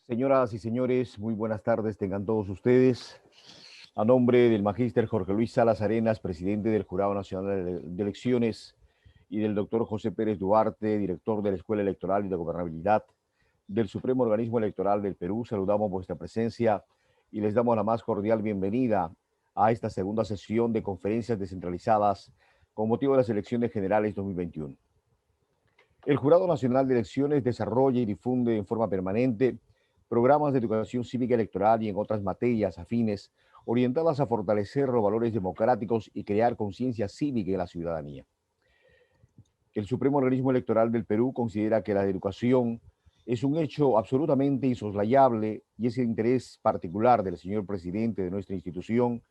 Señoras y señores, muy buenas tardes tengan todos ustedes. A nombre del magíster Jorge Luis Salas Arenas, presidente del Jurado Nacional de Elecciones, y del doctor José Pérez Duarte, director de la Escuela Electoral y de Gobernabilidad del Supremo Organismo Electoral del Perú, saludamos vuestra presencia y les damos la más cordial bienvenida a esta segunda sesión de conferencias descentralizadas con motivo de las elecciones generales 2021. El Jurado Nacional de Elecciones desarrolla y difunde en forma permanente programas de educación cívica electoral y en otras materias afines orientadas a fortalecer los valores democráticos y crear conciencia cívica en la ciudadanía. El Supremo Organismo Electoral del Perú considera que la educación es un hecho absolutamente insoslayable y es el interés particular del señor presidente de nuestra institución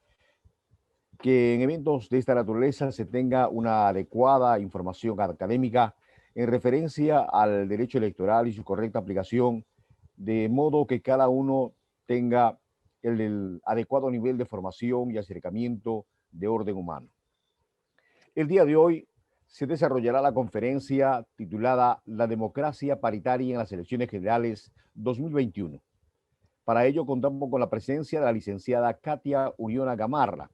que en eventos de esta naturaleza se tenga una adecuada información académica en referencia al derecho electoral y su correcta aplicación, de modo que cada uno tenga el adecuado nivel de formación y acercamiento de orden humano. El día de hoy se desarrollará la conferencia titulada La democracia paritaria en las elecciones generales 2021. Para ello contamos con la presencia de la licenciada Katia Uriona Gamarra.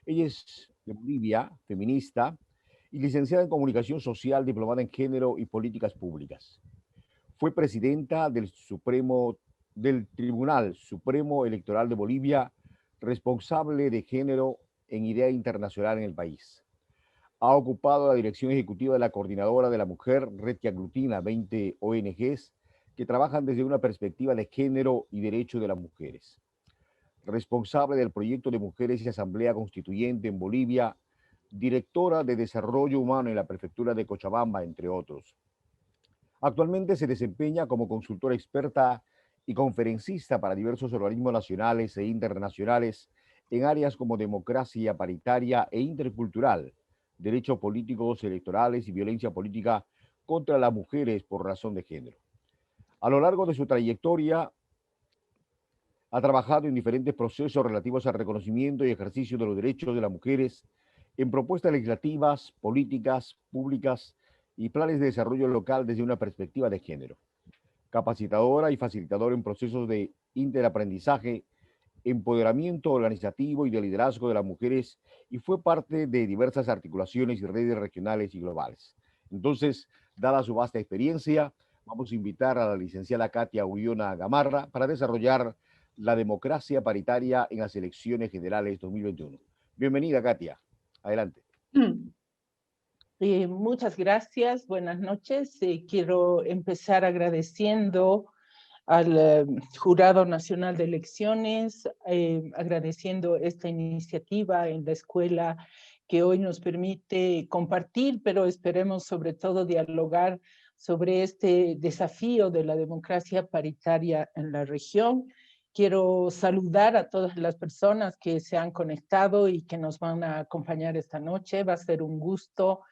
Ella es de Bolivia, feminista y licenciada en Comunicación Social, diplomada en Género y Políticas Públicas. Fue presidenta del Tribunal Supremo Electoral de Bolivia, responsable de género en Idea Internacional en el país. Ha ocupado la dirección ejecutiva de la Coordinadora de la Mujer, red que aglutina 20 ONGs que trabajan desde una perspectiva de género y derecho de las mujeres. Responsable del proyecto de Mujeres y Asamblea Constituyente en Bolivia, directora de Desarrollo Humano en la Prefectura de Cochabamba, entre otros. Actualmente se desempeña como consultora experta y conferencista para diversos organismos nacionales e internacionales en áreas como democracia paritaria e intercultural, derechos políticos electorales y violencia política contra las mujeres por razón de género. A lo largo de su trayectoria, ha trabajado en diferentes procesos relativos al reconocimiento y ejercicio de los derechos de las mujeres en propuestas legislativas, políticas, públicas y planes de desarrollo local desde una perspectiva de género. Capacitadora y facilitadora en procesos de interaprendizaje, empoderamiento organizativo y de liderazgo de las mujeres y fue parte de diversas articulaciones y redes regionales y globales. Entonces, dada su vasta experiencia, vamos a invitar a la licenciada Katia Uriona Gamarra para desarrollar la democracia paritaria en las elecciones generales 2021. Bienvenida, Katia. Adelante. Muchas gracias, buenas noches. Quiero empezar agradeciendo al Jurado Nacional de Elecciones, agradeciendo esta iniciativa en la escuela que hoy nos permite compartir, pero esperemos sobre todo dialogar sobre este desafío de la democracia paritaria en la región. Quiero saludar a todas las personas que se han conectado y que nos van a acompañar esta noche. Va a ser un gusto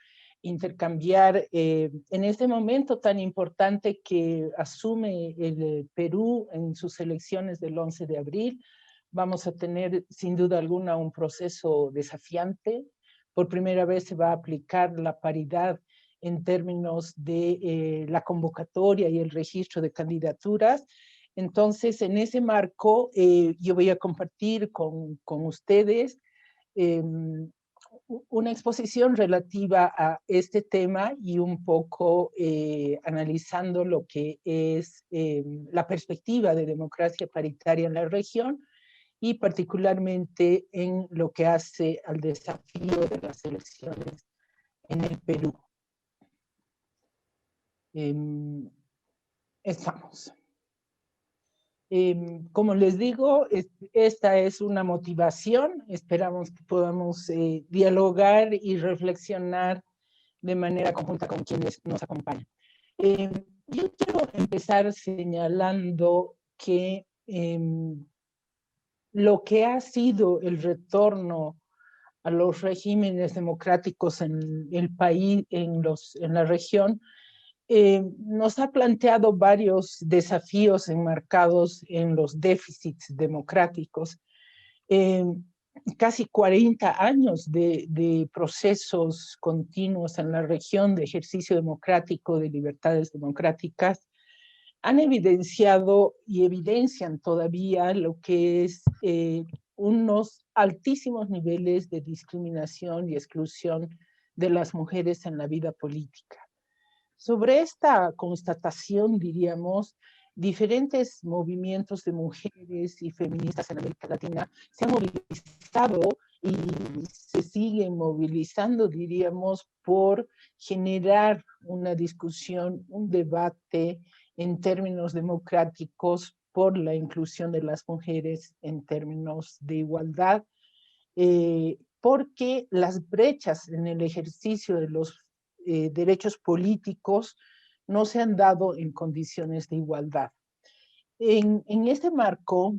intercambiar en este momento tan importante que asume el Perú en sus elecciones del 11 de abril. Vamos a tener sin duda alguna un proceso desafiante. Por primera vez se va a aplicar la paridad en términos de la convocatoria y el registro de candidaturas. Entonces, en ese marco, yo voy a compartir con ustedes una exposición relativa a este tema y un poco analizando lo que es la perspectiva de democracia paritaria en la región y particularmente en lo que hace al desafío de las elecciones en el Perú. Estamos. Como les digo, esta es una motivación. Esperamos que podamos dialogar y reflexionar de manera conjunta con quienes nos acompañan. Yo quiero empezar señalando que lo que ha sido el retorno a los regímenes democráticos en el país, en la región, nos ha planteado varios desafíos enmarcados en los déficits democráticos. Casi 40 años de procesos continuos en la región de ejercicio democrático, de libertades democráticas, han evidenciado y evidencian todavía lo que es unos altísimos niveles de discriminación y exclusión de las mujeres en la vida política. Sobre esta constatación, diríamos, diferentes movimientos de mujeres y feministas en América Latina se han movilizado y se siguen movilizando, diríamos, por generar una discusión, un debate en términos democráticos por la inclusión de las mujeres en términos de igualdad, porque las brechas en el ejercicio de los derechos políticos no se han dado en condiciones de igualdad. En este marco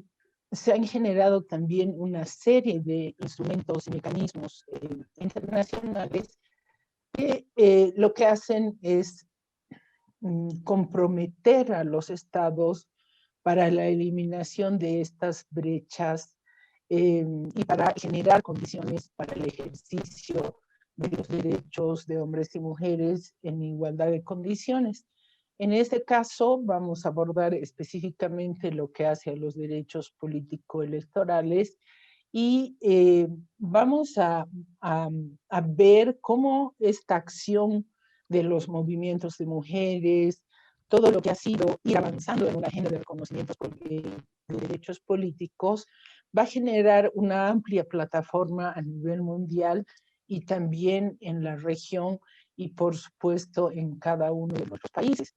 se han generado también una serie de instrumentos y mecanismos internacionales que lo que hacen es comprometer a los estados para la eliminación de estas brechas y para generar condiciones para el ejercicio de los derechos de hombres y mujeres en igualdad de condiciones. En este caso vamos a abordar específicamente lo que hace a los derechos político-electorales y vamos a ver cómo esta acción de los movimientos de mujeres, todo lo que ha sido ir avanzando en una agenda de reconocimientos de derechos políticos, va a generar una amplia plataforma a nivel mundial y también en la región y por supuesto en cada uno de nuestros países.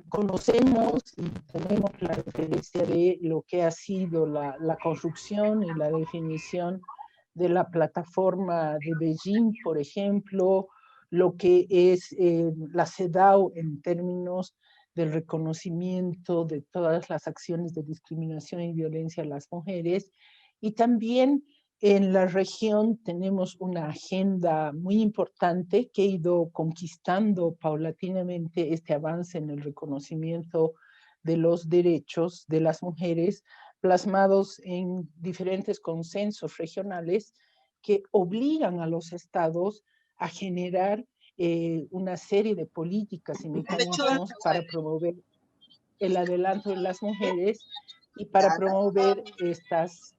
Conocemos y tenemos la referencia de lo que ha sido la construcción y la definición de la plataforma de Beijing, por ejemplo, lo que es la CEDAW en términos del reconocimiento de todas las acciones de discriminación y violencia a las mujeres. Y también en la región tenemos una agenda muy importante que ha ido conquistando paulatinamente este avance en el reconocimiento de los derechos de las mujeres, plasmados en diferentes consensos regionales que obligan a los estados a generar una serie de políticas y mecanismos para promover el adelanto de las mujeres y para promover estas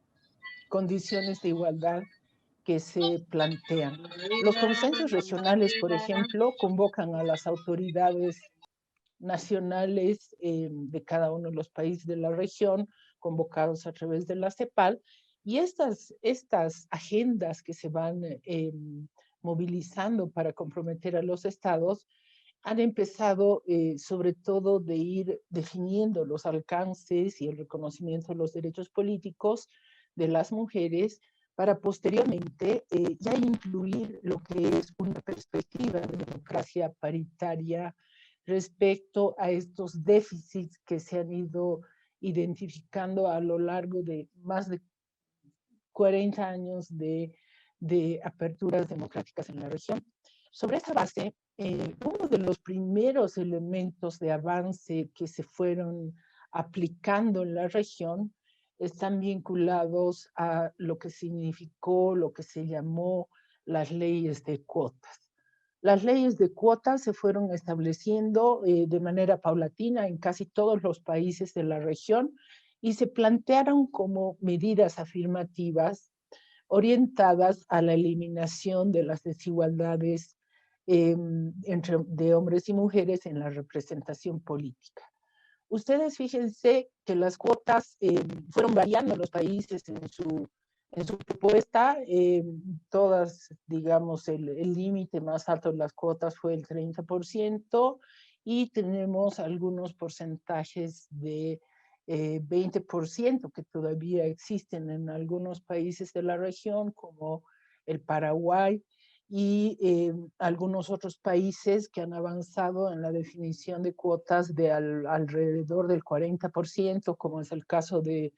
condiciones de igualdad que se plantean. Los consensos regionales, por ejemplo, convocan a las autoridades nacionales de cada uno de los países de la región, convocados a través de la CEPAL, y estas agendas que se van movilizando para comprometer a los estados han empezado sobre todo de ir definiendo los alcances y el reconocimiento de los derechos políticos de las mujeres para posteriormente ya incluir lo que es una perspectiva de democracia paritaria respecto a estos déficits que se han ido identificando a lo largo de más de 40 años de aperturas democráticas en la región. Sobre esta base, uno de los primeros elementos de avance que se fueron aplicando en la región están vinculados a lo que significó, lo que se llamó las leyes de cuotas. Las leyes de cuotas se fueron estableciendo de manera paulatina en casi todos los países de la región y se plantearon como medidas afirmativas orientadas a la eliminación de las desigualdades de hombres y mujeres en la representación política. Ustedes fíjense que las cuotas fueron variando en los países en su propuesta, todas, digamos, el límite más alto de las cuotas fue el 30% y tenemos algunos porcentajes de 20% que todavía existen en algunos países de la región, como el Paraguay, y algunos otros países que han avanzado en la definición de cuotas de alrededor del 40%, como es el caso de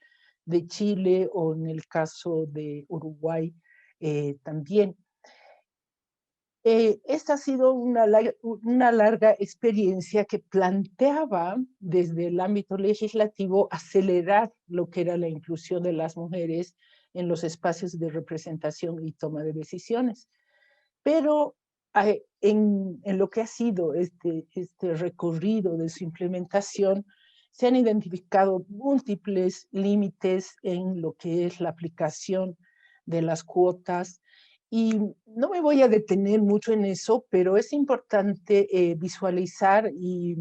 Chile o en el caso de Uruguay también. Esta ha sido una larga experiencia que planteaba desde el ámbito legislativo acelerar lo que era la inclusión de las mujeres en los espacios de representación y toma de decisiones. Pero en lo que ha sido este recorrido de su implementación, se han identificado múltiples límites en lo que es la aplicación de las cuotas. Y no me voy a detener mucho en eso, pero es importante visualizar, y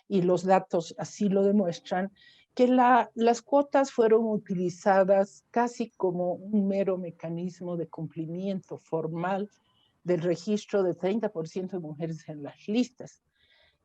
los datos así lo demuestran, que las cuotas fueron utilizadas casi como un mero mecanismo de cumplimiento formal del registro de 30% de mujeres en las listas.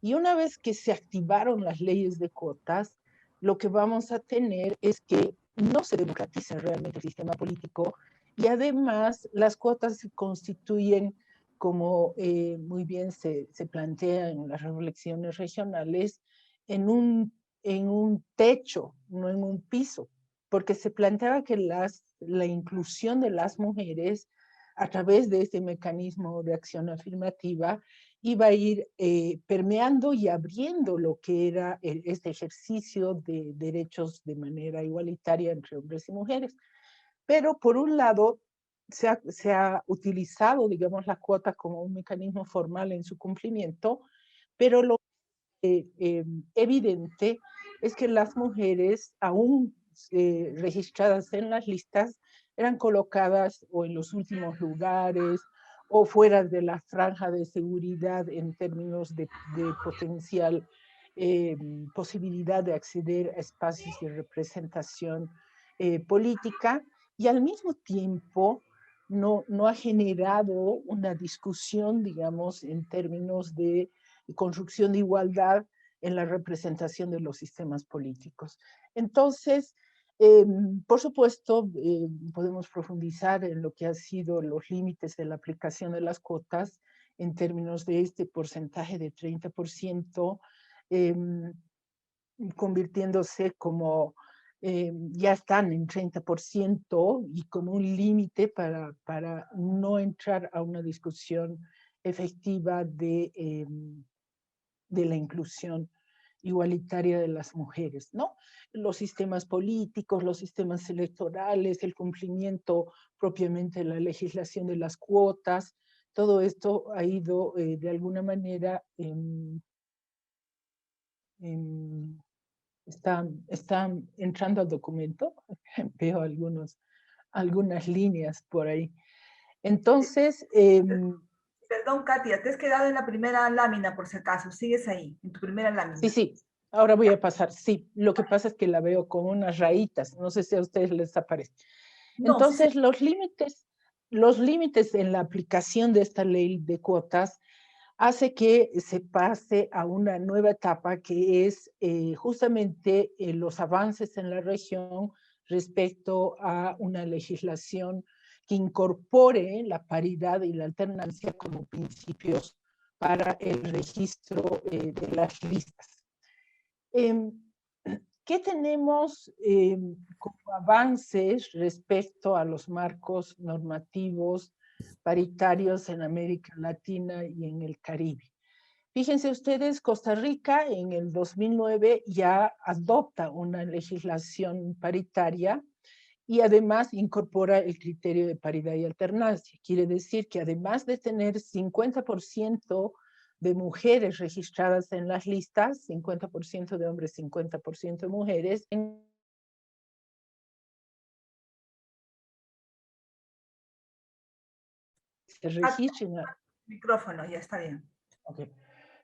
Y una vez que se activaron las leyes de cuotas, lo que vamos a tener es que no se democratiza realmente el sistema político, y además las cuotas se constituyen, como muy bien se plantea en las elecciones regionales, en un techo, no en un piso, porque se planteaba que la inclusión de las mujeres a través de este mecanismo de acción afirmativa iba a ir permeando y abriendo lo que era este ejercicio de derechos de manera igualitaria entre hombres y mujeres. Pero por un lado, se ha utilizado, digamos, la cuota como un mecanismo formal en su cumplimiento, pero lo evidente es que las mujeres, aún registradas en las listas, eran colocadas o en los últimos lugares o fuera de la franja de seguridad en términos de potencial posibilidad de acceder a espacios de representación política, y al mismo tiempo no ha generado una discusión, digamos, en términos de construcción de igualdad en la representación de los sistemas políticos. Entonces, por supuesto, podemos profundizar en lo que han sido los límites de la aplicación de las cuotas en términos de este porcentaje de 30%, convirtiéndose como ya están en 30% y como un límite para no entrar a una discusión efectiva de la inclusión igualitaria de las mujeres, ¿no? Los sistemas políticos, los sistemas electorales, el cumplimiento propiamente de la legislación de las cuotas, todo esto ha ido de alguna manera está entrando al documento, veo algunas líneas por ahí. Entonces, perdón, Katia, te has quedado en la primera lámina, por si acaso. Sigues ahí, en tu primera lámina. sí, ahora voy a pasar. Sí, lo que pasa es que la veo con unas rayitas. No sé si a ustedes les aparece. No, entonces, sí. Los límites en la aplicación de esta ley de cuotas hace que se pase a una nueva etapa, que es justamente los avances en la región respecto a una legislación que incorpore la paridad y la alternancia como principios para el registro de las listas. ¿Qué tenemos como avances respecto a los marcos normativos paritarios en América Latina y en el Caribe? Fíjense ustedes, Costa Rica en el 2009 ya adopta una legislación paritaria y además incorpora el criterio de paridad y alternancia. Quiere decir que además de tener 50% de mujeres registradas en las listas, 50% de hombres, 50% de mujeres, se registren. Micrófono, ya está bien. Okay.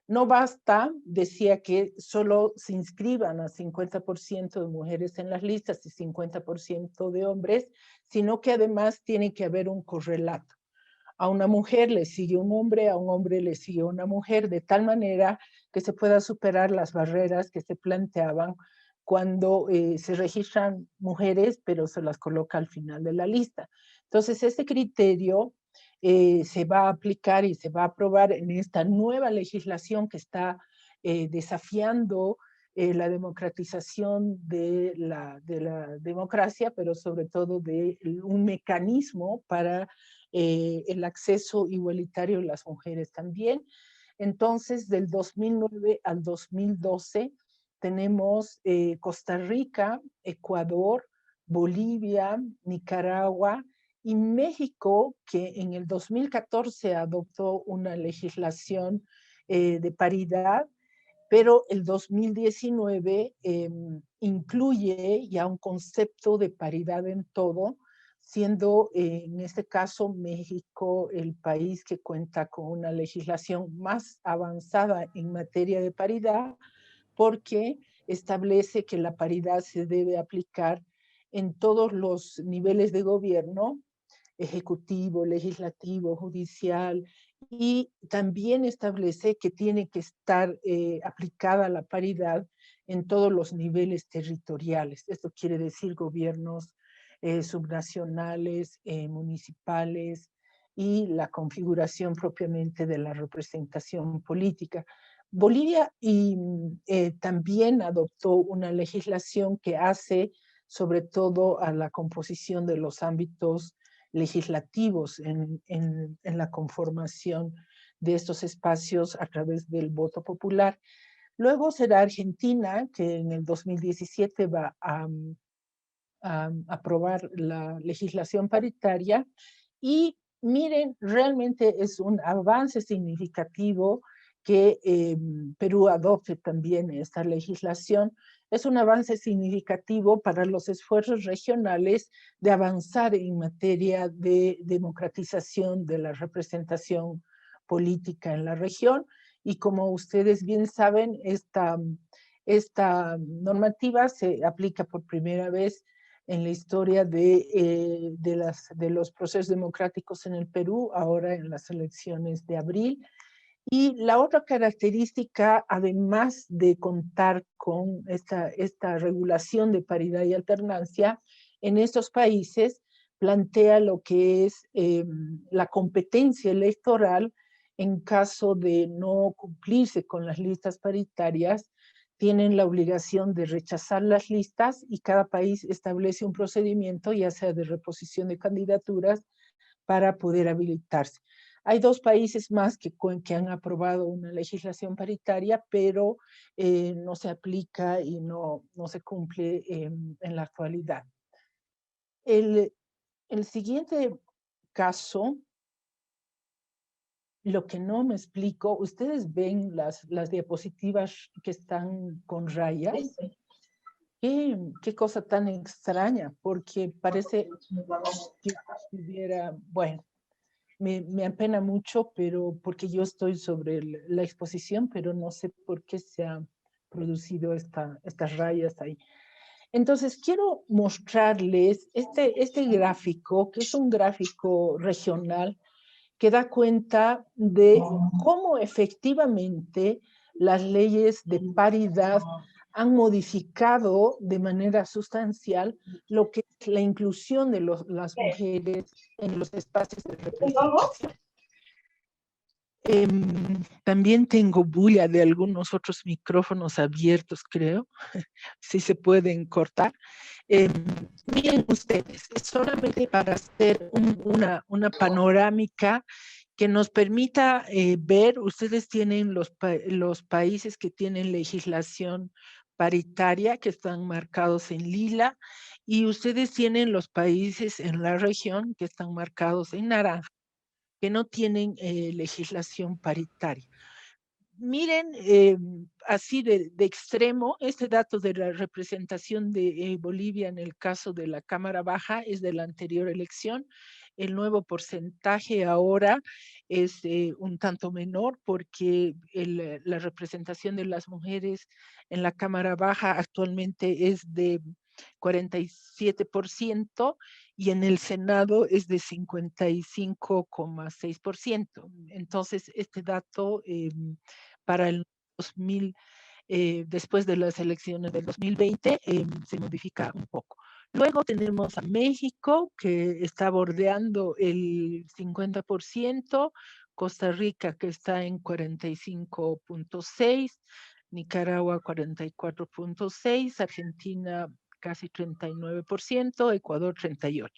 No basta, decía, que solo se inscriban a 50% de mujeres en las listas y 50% de hombres, sino que además tiene que haber un correlato. A una mujer le sigue un hombre, a un hombre le sigue una mujer, de tal manera que se pueda superar las barreras que se planteaban cuando se registran mujeres, pero se las coloca al final de la lista. Entonces, ese criterio se va a aplicar y se va a aprobar en esta nueva legislación que está desafiando la democratización de la democracia, pero sobre todo de un mecanismo para el acceso igualitario de las mujeres también. Entonces, del 2009 al 2012, tenemos Costa Rica, Ecuador, Bolivia, Nicaragua y México, que en el 2014 adoptó una legislación de paridad, pero el 2019 incluye ya un concepto de paridad en todo, siendo en este caso México el país que cuenta con una legislación más avanzada en materia de paridad, porque establece que la paridad se debe aplicar en todos los niveles de gobierno, ejecutivo, legislativo, judicial, y también establece que tiene que estar aplicada la paridad en todos los niveles territoriales. Esto quiere decir gobiernos subnacionales, municipales, y la configuración propiamente de la representación política. Bolivia también adoptó una legislación que hace sobre todo a la composición de los ámbitos legislativos en la conformación de estos espacios a través del voto popular. Luego será Argentina, que en el 2017 va a aprobar la legislación paritaria, y miren, realmente es un avance significativo que Perú adopte también esta legislación. Es un avance significativo para los esfuerzos regionales de avanzar en materia de democratización de la representación política en la región. Y como ustedes bien saben, esta normativa se aplica por primera vez en la historia de los procesos democráticos en el Perú, ahora en las elecciones de abril. Y la otra característica, además de contar con esta regulación de paridad y alternancia, en estos países plantea lo que es la competencia electoral en caso de no cumplirse con las listas paritarias. Tienen la obligación de rechazar las listas y cada país establece un procedimiento, ya sea de reposición de candidaturas, para poder habilitarse. Hay 2 países más que han aprobado una legislación paritaria, pero no se aplica y no se cumple en la actualidad. El siguiente caso, lo que no me explico, ustedes ven las diapositivas que están con rayas. Qué cosa tan extraña, porque parece que estuviera, bueno, me apena mucho, pero porque yo estoy sobre la exposición, pero no sé por qué se han producido estas rayas ahí. Entonces, quiero mostrarles este gráfico, que es un gráfico regional, que da cuenta de cómo efectivamente las leyes de paridad han modificado de manera sustancial lo que es la inclusión de las mujeres en los espacios de representación. También tengo bulla de algunos otros micrófonos abiertos, creo, si se pueden cortar. Miren ustedes, es solamente para hacer una panorámica que nos permita ver. Ustedes tienen los países que tienen legislación paritaria, que están marcados en lila, y ustedes tienen los países en la región que están marcados en naranja, que no tienen legislación paritaria. Miren, así de extremo, este dato de la representación de Bolivia en el caso de la Cámara Baja es de la anterior elección. El nuevo porcentaje ahora es un tanto menor, porque la representación de las mujeres en la Cámara Baja actualmente es de 47%, y en el Senado es de 55,6%. Entonces, este dato para el 2000, después de las elecciones del 2020, se modifica un poco. Luego tenemos a México, que está bordeando el 50%, Costa Rica, que está en 45,6%, Nicaragua 44,6%, Argentina casi 39%, Ecuador 38%.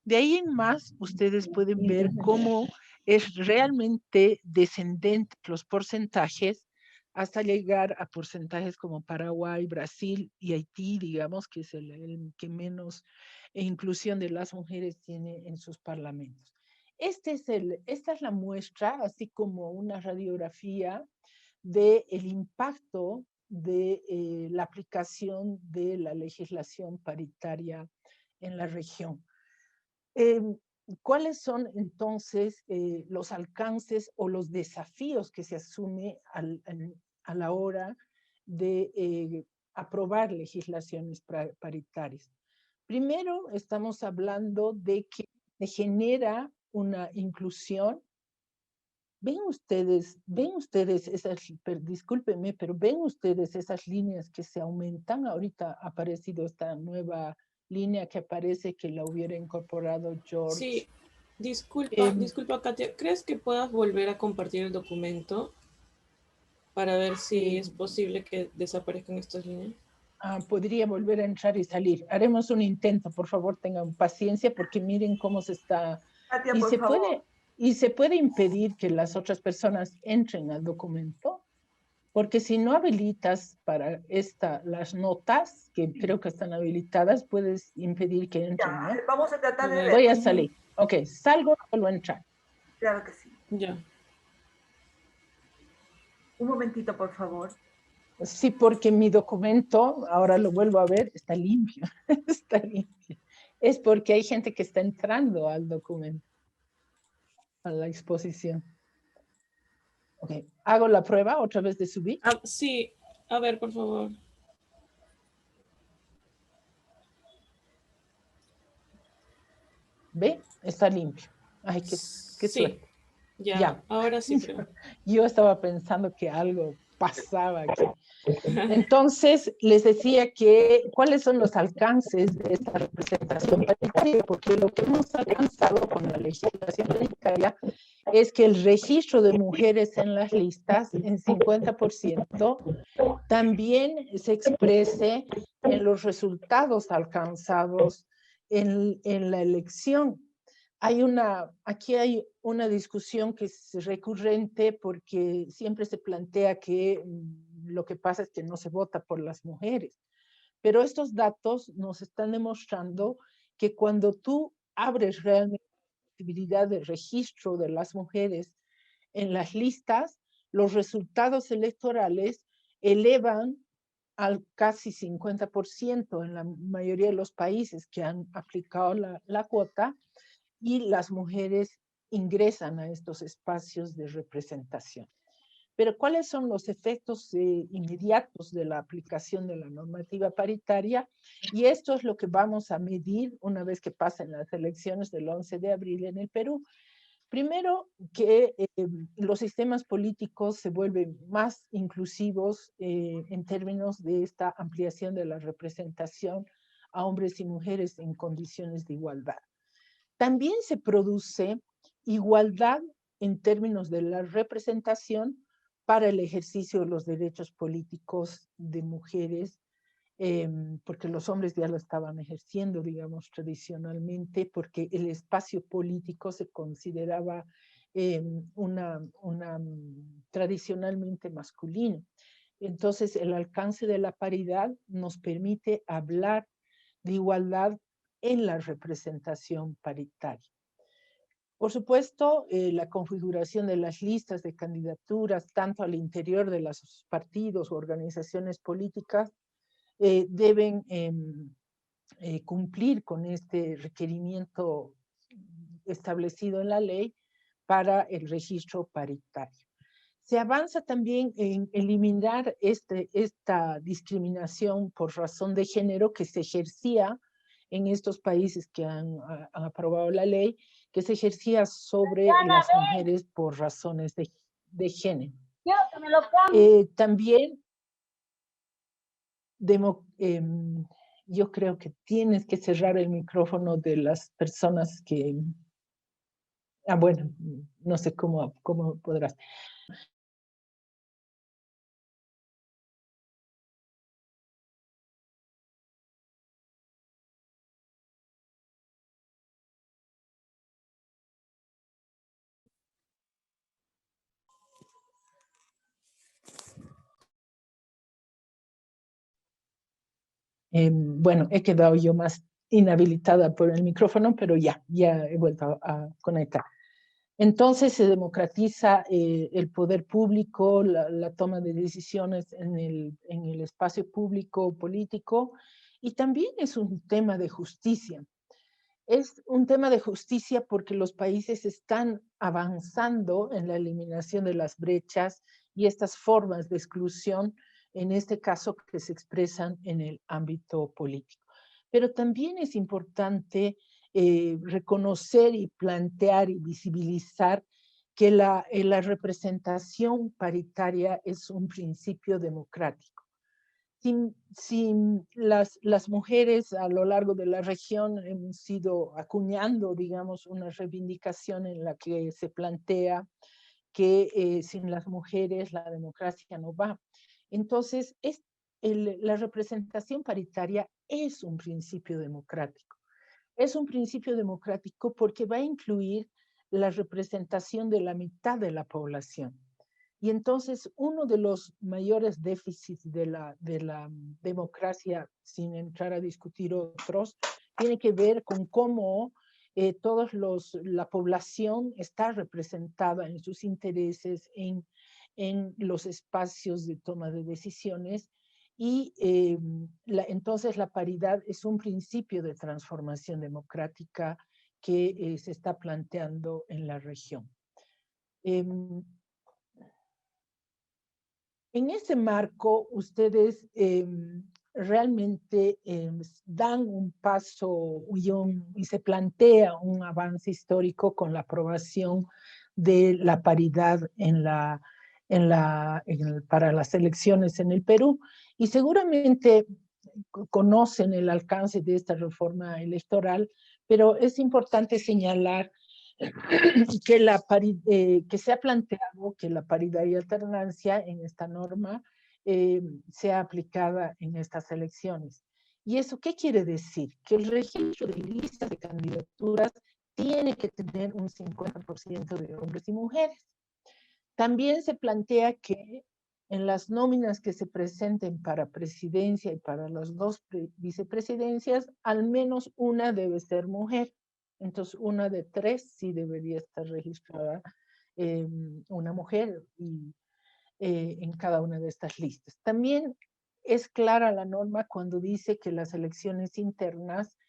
De ahí en más, ustedes pueden ver cómo es realmente descendente los porcentajes hasta llegar a porcentajes como Paraguay, Brasil y Haití, digamos, que es el que menos inclusión de las mujeres tiene en sus parlamentos. Esta es la muestra, así como una radiografía del impacto de la aplicación de la legislación paritaria en la región. ¿Cuáles son entonces los alcances o los desafíos que se asume a la hora de aprobar legislaciones paritarias? Primero, estamos hablando de que se genera una inclusión. ¿Ven ustedes esas, discúlpenme, pero ven ustedes esas líneas que se aumentan? Ahorita ha aparecido esta nueva línea que parece que la hubiera incorporado George. Sí, disculpa Katia, ¿crees que puedas volver a compartir el documento para ver si es posible que desaparezcan estas líneas? Podría volver a entrar y salir. Haremos un intento, por favor, tengan paciencia, porque miren cómo se está... Katia, y, por favor. se puede impedir que las otras personas entren al documento, porque si no habilitas para las notas, que creo que están habilitadas, puedes impedir que entren, Ya, ¿no? vamos a tratar de ver. Voy a salir. Ok, salgo, vuelvo a entrar. Claro que sí. Ya. Un momentito, por favor. Sí, porque mi documento, ahora lo vuelvo a ver, está limpio. Está limpio. Es porque hay gente que está entrando al documento, a la exposición. Ok, hago la prueba otra vez de subir. Sí, a ver, por favor. ¿Ve? Está limpio. Ay, qué Sí, suerte. ya, ahora sí creo. Yo estaba pensando que algo pasaba aquí. Entonces, les decía que cuáles son los alcances de esta representación paritaria, porque lo que hemos alcanzado con la legislación paritaria es que el registro de mujeres en las listas en 50% también se exprese en los resultados alcanzados en la elección. Aquí hay una discusión que es recurrente porque siempre se plantea que lo que pasa es que no se vota por las mujeres. Pero estos datos nos están demostrando que cuando tú abres realmente la posibilidad de registro de las mujeres en las listas, los resultados electorales elevan al casi 50% en la mayoría de los países que han aplicado la cuota, y las mujeres ingresan a estos espacios de representación. Pero ¿cuáles son los efectos inmediatos de la aplicación de la normativa paritaria? Y esto es lo que vamos a medir una vez que pasen las elecciones del 11 de abril en el Perú. Primero, que los sistemas políticos se vuelven más inclusivos en términos de esta ampliación de la representación a hombres y mujeres en condiciones de igualdad. También se produce igualdad en términos de la representación para el ejercicio de los derechos políticos de mujeres, porque los hombres ya lo estaban ejerciendo, digamos, tradicionalmente, porque el espacio político se consideraba tradicionalmente masculino. Entonces, el alcance de la paridad nos permite hablar de igualdad en la representación paritaria. Por supuesto, la configuración de las listas de candidaturas, tanto al interior de los partidos o organizaciones políticas, deben cumplir con este requerimiento establecido en la ley para el registro paritario. Se avanza también en eliminar esta discriminación por razón de género que se ejercía en estos países que han aprobado la ley, que se ejercía sobre las mujeres por razones de género. También yo creo que tienes que cerrar el micrófono de las personas que... bueno, no sé cómo podrás. Bueno, he quedado yo más inhabilitada por el micrófono, pero ya he vuelto a conectar. Entonces se democratiza el poder público, la toma de decisiones en el espacio público político, y también es un tema de justicia. Es un tema de justicia porque los países están avanzando en la eliminación de las brechas y estas formas de exclusión, en este caso que se expresan en el ámbito político. Pero también es importante reconocer y plantear y visibilizar que la representación paritaria es un principio democrático. Si las mujeres a lo largo de la región hemos ido acuñando, digamos, una reivindicación en la que se plantea que sin las mujeres la democracia no va. Entonces, la representación paritaria es un principio democrático. Es un principio democrático porque va a incluir la representación de la mitad de la población. Y entonces uno de los mayores déficits de la democracia, sin entrar a discutir otros, tiene que ver con cómo la población está representada en sus intereses, en los espacios de toma de decisiones, y entonces la paridad es un principio de transformación democrática que se está planteando en la región. En ese marco, ustedes realmente dan un paso y se plantea un avance histórico con la aprobación de la paridad para las elecciones en el Perú. Y seguramente conocen el alcance de esta reforma electoral, pero es importante señalar que se ha planteado que la paridad y alternancia en esta norma sea aplicada en estas elecciones. ¿Y eso qué quiere decir? Que el registro de listas de candidaturas tiene que tener un 50% de hombres y mujeres. También se plantea que en las nóminas que se presenten para presidencia y para las dos vicepresidencias, al menos una debe ser mujer. Entonces, una de tres sí debería estar registrada una mujer en cada una de estas listas. También es clara la norma cuando dice que las elecciones internas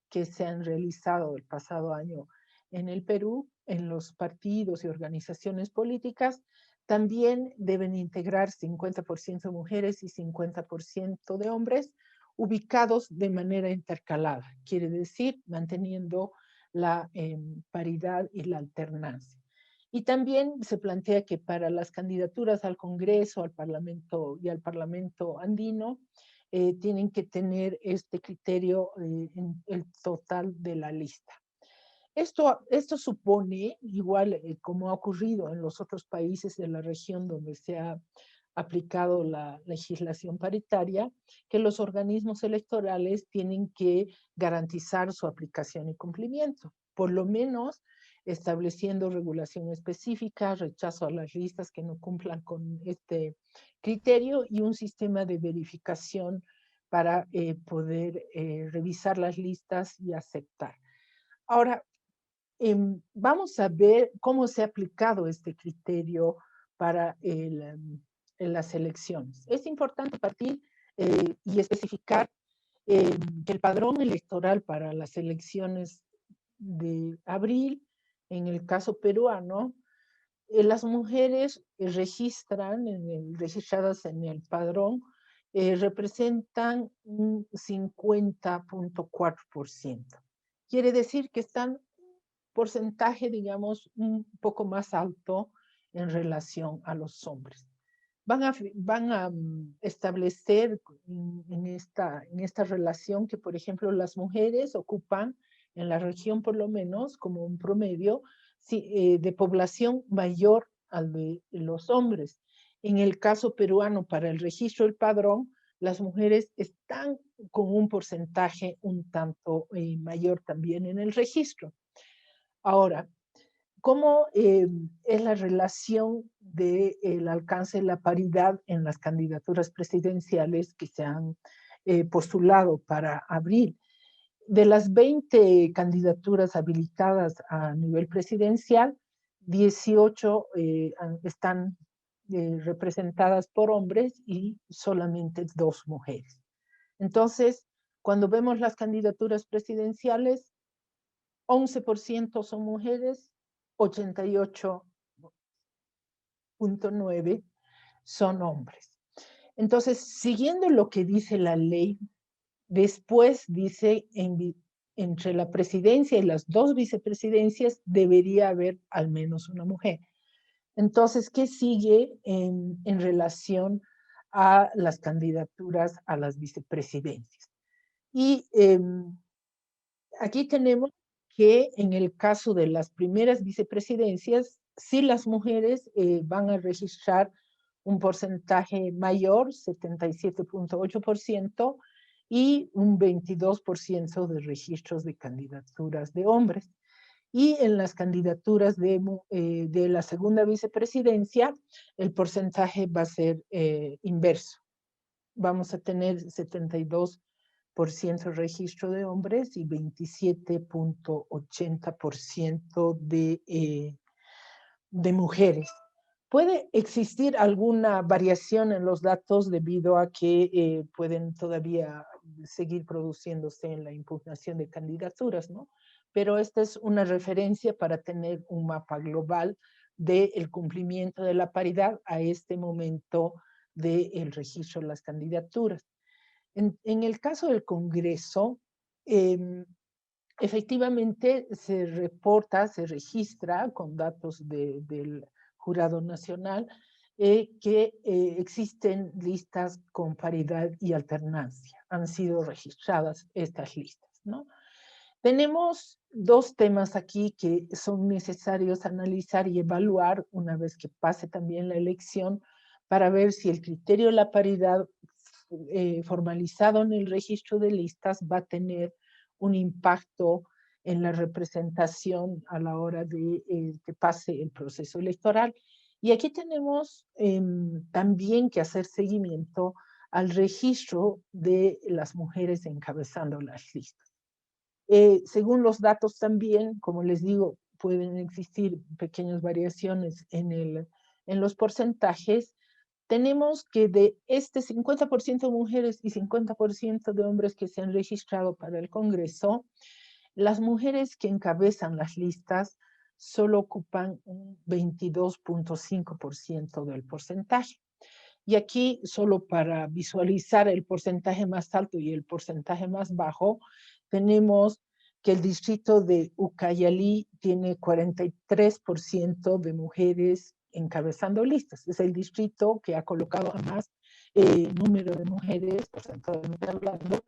que se han realizado el pasado año en el Perú, en los partidos y organizaciones políticas, también deben integrar 50% mujeres y 50% de hombres, ubicados de manera intercalada, quiere decir manteniendo la paridad y la alternancia. Y también se plantea que para las candidaturas al Congreso, al Parlamento y al Parlamento andino, tienen que tener este criterio en el total de la lista. Esto supone, igual como ha ocurrido en los otros países de la región donde se ha aplicado la legislación paritaria, que los organismos electorales tienen que garantizar su aplicación y cumplimiento, por lo menos estableciendo regulación específica, rechazo a las listas que no cumplan con este criterio y un sistema de verificación para poder revisar las listas y aceptar. Ahora, vamos a ver cómo se ha aplicado este criterio para en las elecciones. Es importante partir y especificar que el padrón electoral para las elecciones de abril, en el caso peruano, las mujeres registradas en el padrón representan un 50.4%. Quiere decir que están porcentaje, digamos, un poco más alto en relación a los hombres. Van a establecer en esta relación que, por ejemplo, las mujeres ocupan en la región, por lo menos, como un promedio de población mayor al de los hombres. En el caso peruano, para el registro del padrón, las mujeres están con un porcentaje un tanto mayor también en el registro. Ahora, ¿cómo es la relación del alcance de la paridad en las candidaturas presidenciales que se han postulado para abril? De las 20 candidaturas habilitadas a nivel presidencial, 18 están representadas por hombres y solamente 2 mujeres. Entonces, cuando vemos las candidaturas presidenciales, 11% son mujeres, 88.9% son hombres. Entonces, siguiendo lo que dice la ley, después dice entre la presidencia y las 2 vicepresidencias debería haber al menos una mujer. Entonces, ¿qué sigue en relación a las candidaturas a las vicepresidencias? Y aquí tenemos que en el caso de las primeras vicepresidencias, sí las mujeres van a registrar un porcentaje mayor, 77.8%, y un 22% de registros de candidaturas de hombres. Y en las candidaturas de la segunda vicepresidencia, el porcentaje va a ser inverso. Vamos a tener 72% registro de hombres y 27.80% de mujeres. Puede existir alguna variación en los datos debido a que pueden todavía seguir produciéndose en la impugnación de candidaturas, ¿no? Pero esta es una referencia para tener un mapa global del cumplimiento de la paridad a este momento del registro de las candidaturas. En el caso del Congreso, efectivamente se reporta, se registra con datos del Jurado Nacional que existen listas con paridad y alternancia. Han sido registradas estas listas, ¿no? Tenemos 2 temas aquí que son necesarios analizar y evaluar una vez que pase también la elección para ver si el criterio de la paridad formalizado en el registro de listas va a tener un impacto en la representación a la hora de que pase el proceso electoral. Y aquí tenemos también que hacer seguimiento al registro de las mujeres encabezando las listas. Según los datos también, como les digo, pueden existir pequeñas variaciones en los porcentajes. Tenemos que de este 50% de mujeres y 50% de hombres que se han registrado para el Congreso, las mujeres que encabezan las listas solo ocupan un 22.5% del porcentaje. Y aquí, solo para visualizar el porcentaje más alto y el porcentaje más bajo, tenemos que el distrito de Ucayali tiene 43% de mujeres encabezando listas. Es el distrito que ha colocado a más número de mujeres, porcentualmente hablando,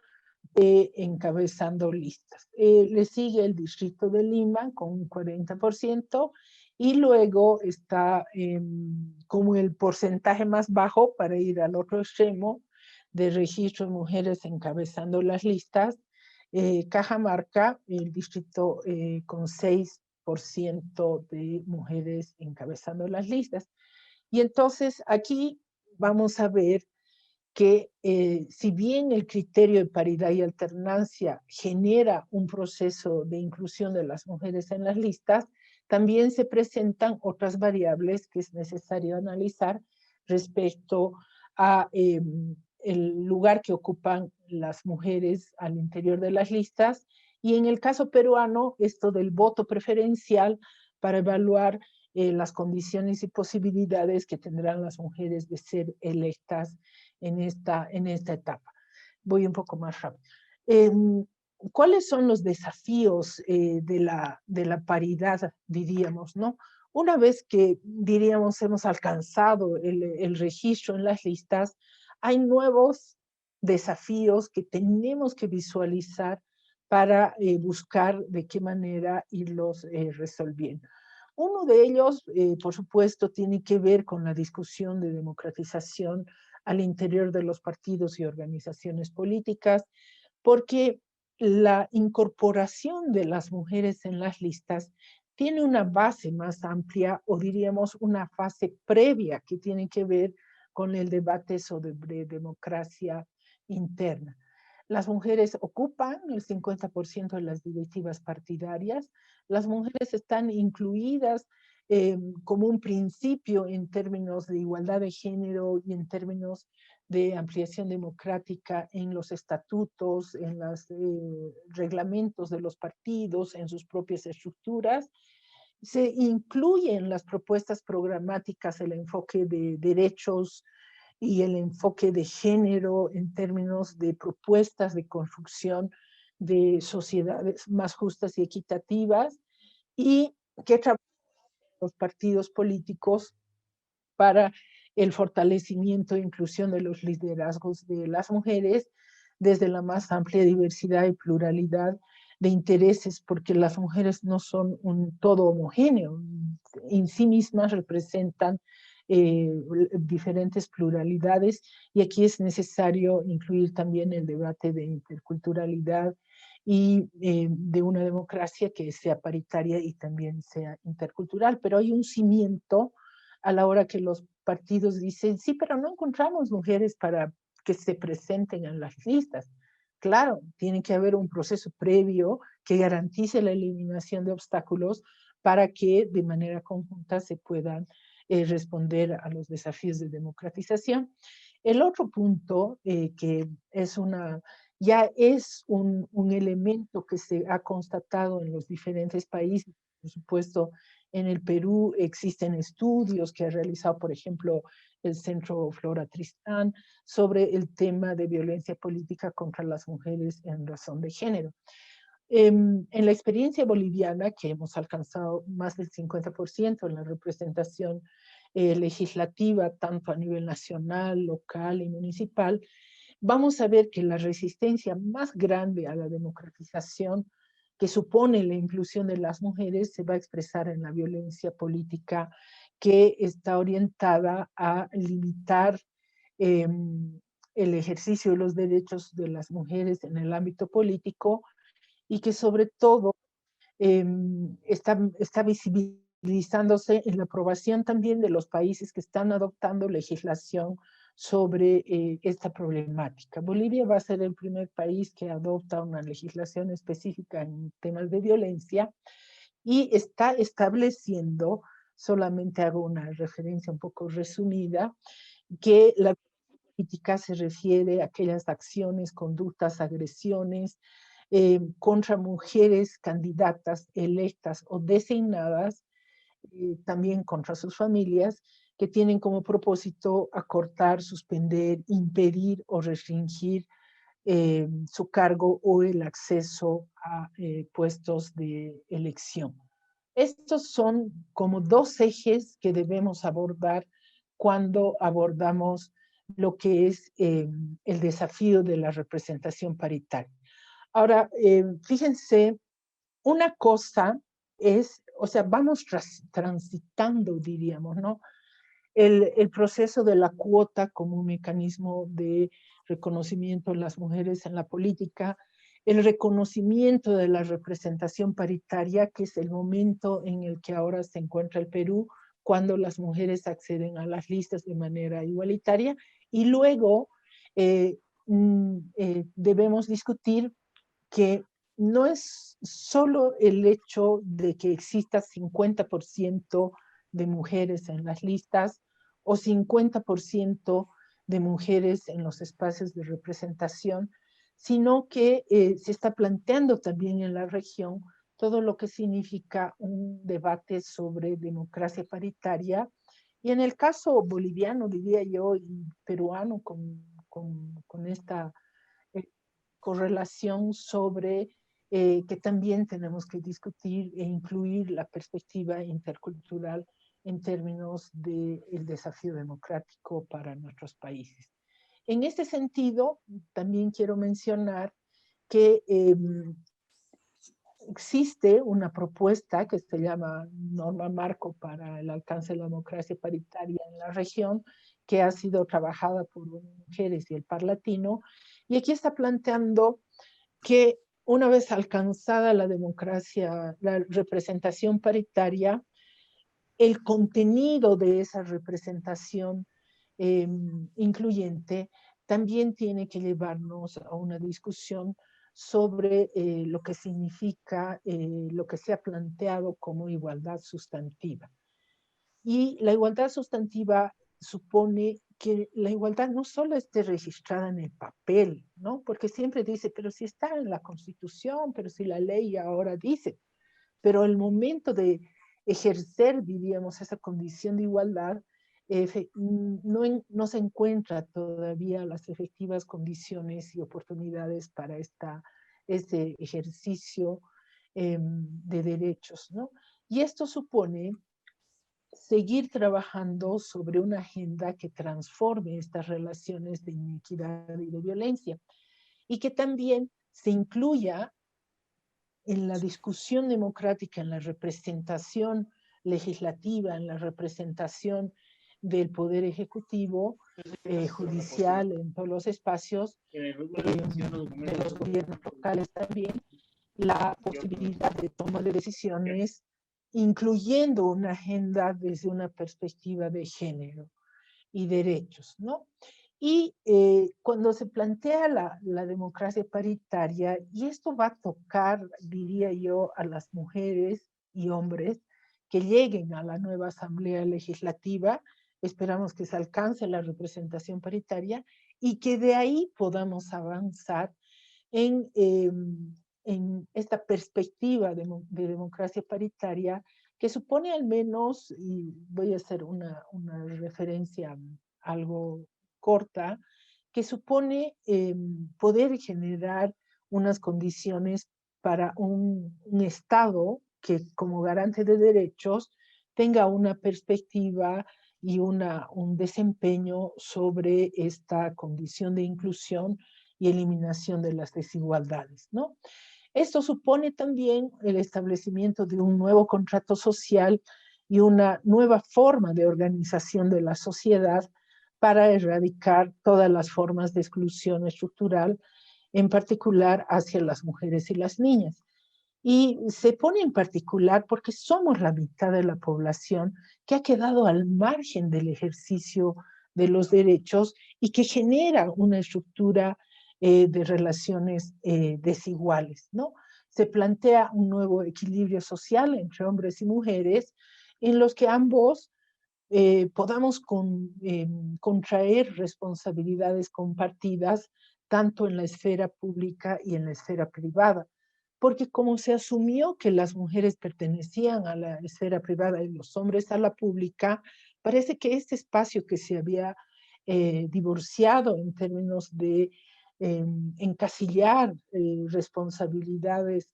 encabezando listas. Le sigue el distrito de Lima con un 40%, y luego está como el porcentaje más bajo, para ir al otro extremo, de registro de mujeres encabezando las listas, Cajamarca, el distrito con 6% de mujeres encabezando las listas. Y entonces aquí vamos a ver que si bien el criterio de paridad y alternancia genera un proceso de inclusión de las mujeres en las listas, también se presentan otras variables que es necesario analizar respecto a el lugar que ocupan las mujeres al interior de las listas, y en el caso peruano, esto del voto preferencial para evaluar las condiciones y posibilidades que tendrán las mujeres de ser electas en esta etapa. Voy un poco más rápido. ¿Cuáles son los desafíos de la paridad, diríamos, no? Una vez que, diríamos, hemos alcanzado el registro en las listas, hay nuevos desafíos que tenemos que visualizar para buscar de qué manera irlos resolviendo. Uno de ellos, por supuesto, tiene que ver con la discusión de democratización al interior de los partidos y organizaciones políticas, porque la incorporación de las mujeres en las listas tiene una base más amplia, o diríamos una fase previa que tiene que ver con el debate sobre democracia interna. Las mujeres ocupan el 50% de las directivas partidarias, las mujeres están incluidas como un principio en términos de igualdad de género y en términos de ampliación democrática en los estatutos, en los reglamentos de los partidos, en sus propias estructuras. Se incluye en las propuestas programáticas el enfoque de derechos y el enfoque de género en términos de propuestas de construcción de sociedades más justas y equitativas, y que trabajan los partidos políticos para el fortalecimiento e inclusión de los liderazgos de las mujeres desde la más amplia diversidad y pluralidad de intereses, porque las mujeres no son un todo homogéneo, en sí mismas representan diferentes pluralidades, y aquí es necesario incluir también el debate de interculturalidad y de una democracia que sea paritaria y también sea intercultural. Pero hay un cimiento a la hora que los partidos dicen, sí, pero no encontramos mujeres para que se presenten en las listas. Claro, tiene que haber un proceso previo que garantice la eliminación de obstáculos para que de manera conjunta se puedan responder a los desafíos de democratización. El otro punto que es ya es un elemento que se ha constatado en los diferentes países, por supuesto. En el Perú existen estudios que ha realizado, por ejemplo, el Centro Flora Tristán sobre el tema de violencia política contra las mujeres en razón de género. En la experiencia boliviana, que hemos alcanzado más del 50% en la representación legislativa, tanto a nivel nacional, local y municipal, vamos a ver que la resistencia más grande a la democratización que supone la inclusión de las mujeres se va a expresar en la violencia política, que está orientada a limitar el ejercicio de los derechos de las mujeres en el ámbito político, y que sobre todo está visibilizándose en la aprobación también de los países que están adoptando legislación sobre esta problemática. Bolivia va a ser el primer país que adopta una legislación específica en temas de violencia y está estableciendo, solamente hago una referencia un poco resumida, que la política se refiere a aquellas acciones, conductas, agresiones contra mujeres candidatas electas o designadas, también contra sus familias, que tienen como propósito acortar, suspender, impedir o restringir su cargo o el acceso a puestos de elección. Estos son como dos ejes que debemos abordar cuando abordamos lo que es el desafío de la representación paritaria. Ahora, fíjense, una cosa es, o sea, vamos transitando, diríamos, ¿no? El proceso de la cuota como un mecanismo de reconocimiento de las mujeres en la política, el reconocimiento de la representación paritaria, que es el momento en el que ahora se encuentra el Perú, cuando las mujeres acceden a las listas de manera igualitaria, y luego debemos discutir que no es solo el hecho de que exista 50% de mujeres en las listas o 50% de mujeres en los espacios de representación, sino que se está planteando también en la región todo lo que significa un debate sobre democracia paritaria. Y en el caso boliviano, diría yo, y peruano, con esta correlación sobre que también tenemos que discutir e incluir la perspectiva intercultural en términos del desafío democrático para nuestros países. En este sentido, también quiero mencionar que existe una propuesta que se llama Norma Marco para el alcance de la democracia paritaria en la región, que ha sido trabajada por mujeres y el Parlatino, y aquí está planteando que una vez alcanzada la democracia, la representación paritaria, el contenido de esa representación incluyente también tiene que llevarnos a una discusión sobre lo que significa lo que se ha planteado como igualdad sustantiva. Y la igualdad sustantiva supone que la igualdad no solo esté registrada en el papel, ¿no? Porque siempre dice, pero si está en la Constitución, pero si la ley ahora dice, pero el momento de ejercer, diríamos, esa condición de igualdad, no se encuentra todavía las efectivas condiciones y oportunidades para este ejercicio de derechos, ¿no? Y esto supone seguir trabajando sobre una agenda que transforme estas relaciones de inequidad y de violencia y que también se incluya en la discusión democrática, en la representación legislativa, en la representación del poder ejecutivo, judicial, en todos los espacios, de los gobiernos locales también, la posibilidad de toma de decisiones, incluyendo una agenda desde una perspectiva de género y derechos, ¿no? Y cuando se plantea la democracia paritaria, y esto va a tocar, diría yo, a las mujeres y hombres que lleguen a la nueva Asamblea Legislativa, esperamos que se alcance la representación paritaria y que de ahí podamos avanzar en esta perspectiva de democracia paritaria que supone al menos, y voy a hacer una referencia algo corta, que supone poder generar unas condiciones para un Estado que como garante de derechos tenga una perspectiva y un desempeño sobre esta condición de inclusión y eliminación de las desigualdades, ¿no? Esto supone también el establecimiento de un nuevo contrato social y una nueva forma de organización de la sociedad para erradicar todas las formas de exclusión estructural, en particular hacia las mujeres y las niñas. Y se pone en particular porque somos la mitad de la población que ha quedado al margen del ejercicio de los derechos y que genera una estructura de relaciones desiguales, ¿no? Se plantea un nuevo equilibrio social entre hombres y mujeres en los que ambos podamos contraer responsabilidades compartidas tanto en la esfera pública y en la esfera privada. Porque como se asumió que las mujeres pertenecían a la esfera privada y los hombres a la pública, parece que este espacio que se había divorciado en términos de encasillar responsabilidades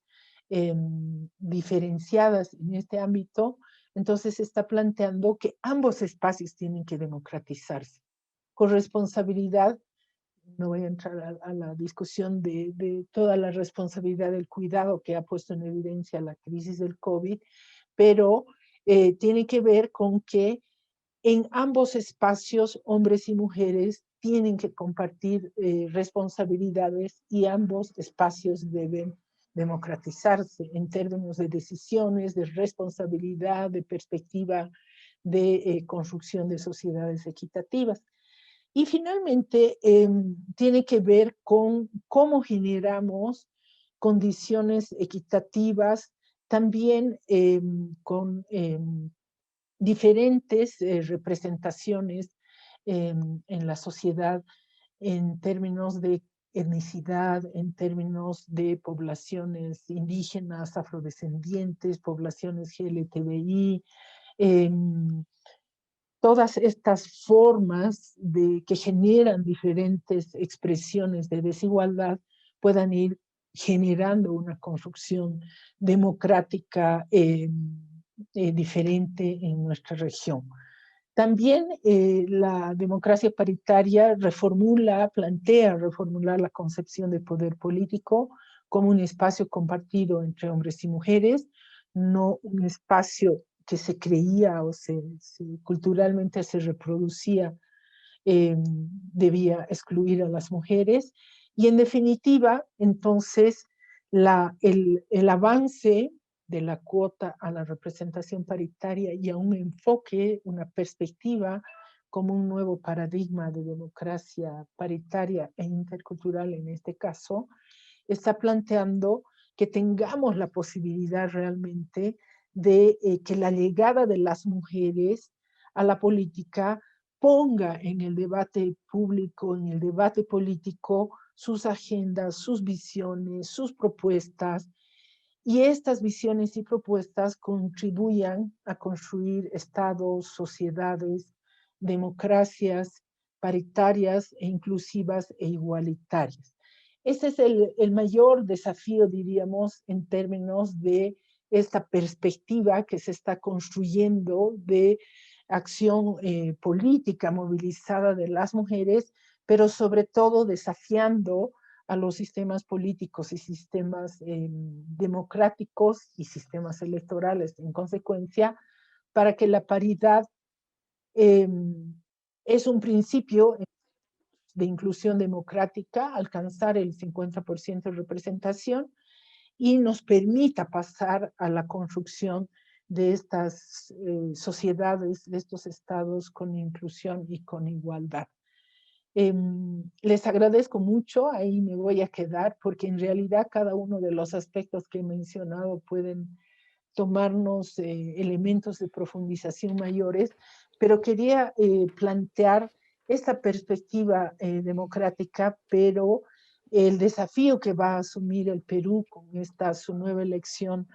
diferenciadas en este ámbito, entonces se está planteando que ambos espacios tienen que democratizarse. Corresponsabilidad, no voy a entrar a la discusión de toda la responsabilidad del cuidado que ha puesto en evidencia la crisis del COVID, pero tiene que ver con que en ambos espacios, hombres y mujeres tienen que compartir responsabilidades y ambos espacios deben democratizarse en términos de decisiones, de responsabilidad, de perspectiva de construcción de sociedades equitativas. Y finalmente, tiene que ver con cómo generamos condiciones equitativas, también con diferentes representaciones en la sociedad en términos de etnicidad, en términos de poblaciones indígenas, afrodescendientes, poblaciones LGBTI, todas estas formas que generan diferentes expresiones de desigualdad puedan ir generando una construcción democrática diferente en nuestra región. También la democracia paritaria plantea reformular la concepción de poder político como un espacio compartido entre hombres y mujeres, no un espacio que se creía o culturalmente se reproducía, debía excluir a las mujeres. Y en definitiva, entonces, el avance de la cuota a la representación paritaria y a un enfoque, una perspectiva como un nuevo paradigma de democracia paritaria e intercultural en este caso, está planteando que tengamos la posibilidad realmente de que la llegada de las mujeres a la política, ponga en el debate público, en el debate político, sus agendas, sus visiones, sus propuestas, y estas visiones y propuestas contribuyan a construir estados, sociedades, democracias paritarias e inclusivas e igualitarias. Ese es el mayor desafío, diríamos, en términos de esta perspectiva que se está construyendo de acción política movilizada de las mujeres, pero sobre todo desafiando a los sistemas políticos y sistemas democráticos y sistemas electorales en consecuencia, para que la paridad es un principio de inclusión democrática, alcanzar el 50% de representación y nos permita pasar a la construcción de estas sociedades, de estos estados con inclusión y con igualdad. Les agradezco mucho, ahí me voy a quedar, porque en realidad cada uno de los aspectos que he mencionado pueden tomarnos elementos de profundización mayores, pero quería plantear esta perspectiva democrática, pero el desafío que va a asumir el Perú con esta su nueva elección,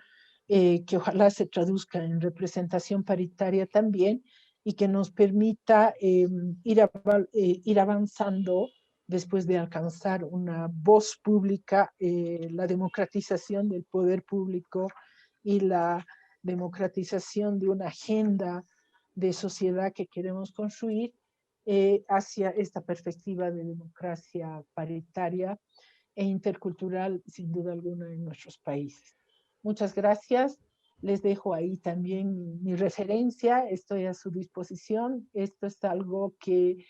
que ojalá se traduzca en representación paritaria también, y que nos permita ir avanzando después de alcanzar una voz pública, la democratización del poder público y la democratización de una agenda de sociedad que queremos construir hacia esta perspectiva de democracia paritaria e intercultural, sin duda alguna, en nuestros países. Muchas gracias. Les dejo ahí también mi referencia, estoy a su disposición. Esto es algo que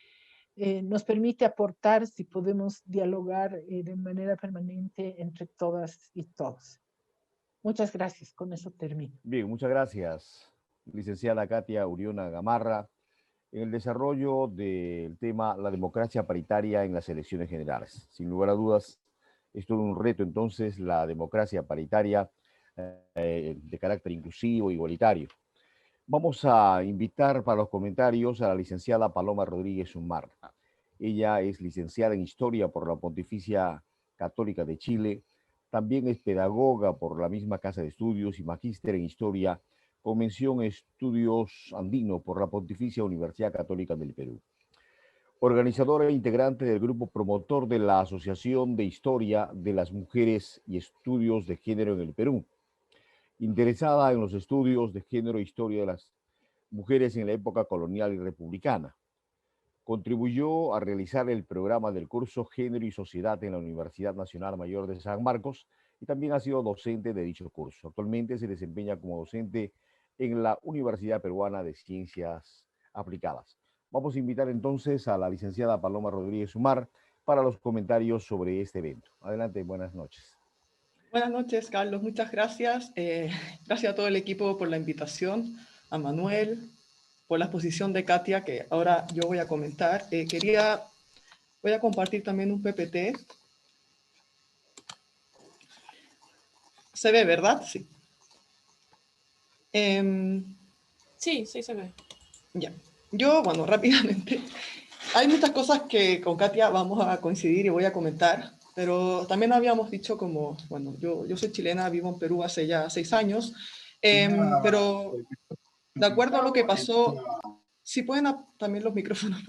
nos permite aportar si podemos dialogar de manera permanente entre todas y todos. Muchas gracias, con eso termino. Bien, muchas gracias, licenciada Katia Uriona Gamarra, en el desarrollo del tema la democracia paritaria en las elecciones generales. Sin lugar a dudas, es todo un reto entonces la democracia paritaria de carácter inclusivo, igualitario. Vamos a invitar para los comentarios a la licenciada Paloma Rodríguez Umar. Ella es licenciada en Historia por la Pontificia Católica de Chile, también es pedagoga por la misma Casa de Estudios y magíster en Historia con mención en Estudios Andino por la Pontificia Universidad Católica del Perú. Organizadora e integrante del grupo promotor de la Asociación de Historia de las Mujeres y Estudios de Género en el Perú. Interesada en los estudios de género e historia de las mujeres en la época colonial y republicana. Contribuyó a realizar el programa del curso Género y Sociedad en la Universidad Nacional Mayor de San Marcos y también ha sido docente de dicho curso. Actualmente se desempeña como docente en la Universidad Peruana de Ciencias Aplicadas. Vamos a invitar entonces a la licenciada Paloma Rodríguez Umar para los comentarios sobre este evento. Adelante, buenas noches. Buenas noches, Carlos. Muchas gracias. Gracias a todo el equipo por la invitación, a Manuel, por la exposición de Katia, que ahora yo voy a comentar. Voy a compartir también un PPT. ¿Se ve, verdad? Sí. Sí, se ve. Ya. Yo, bueno, rápidamente. Hay muchas cosas que con Katia vamos a coincidir y voy a comentar, pero también habíamos dicho como, bueno, yo soy chilena, vivo en Perú hace ya 6 años, pero de acuerdo a lo que pasó, si pueden también los micrófonos,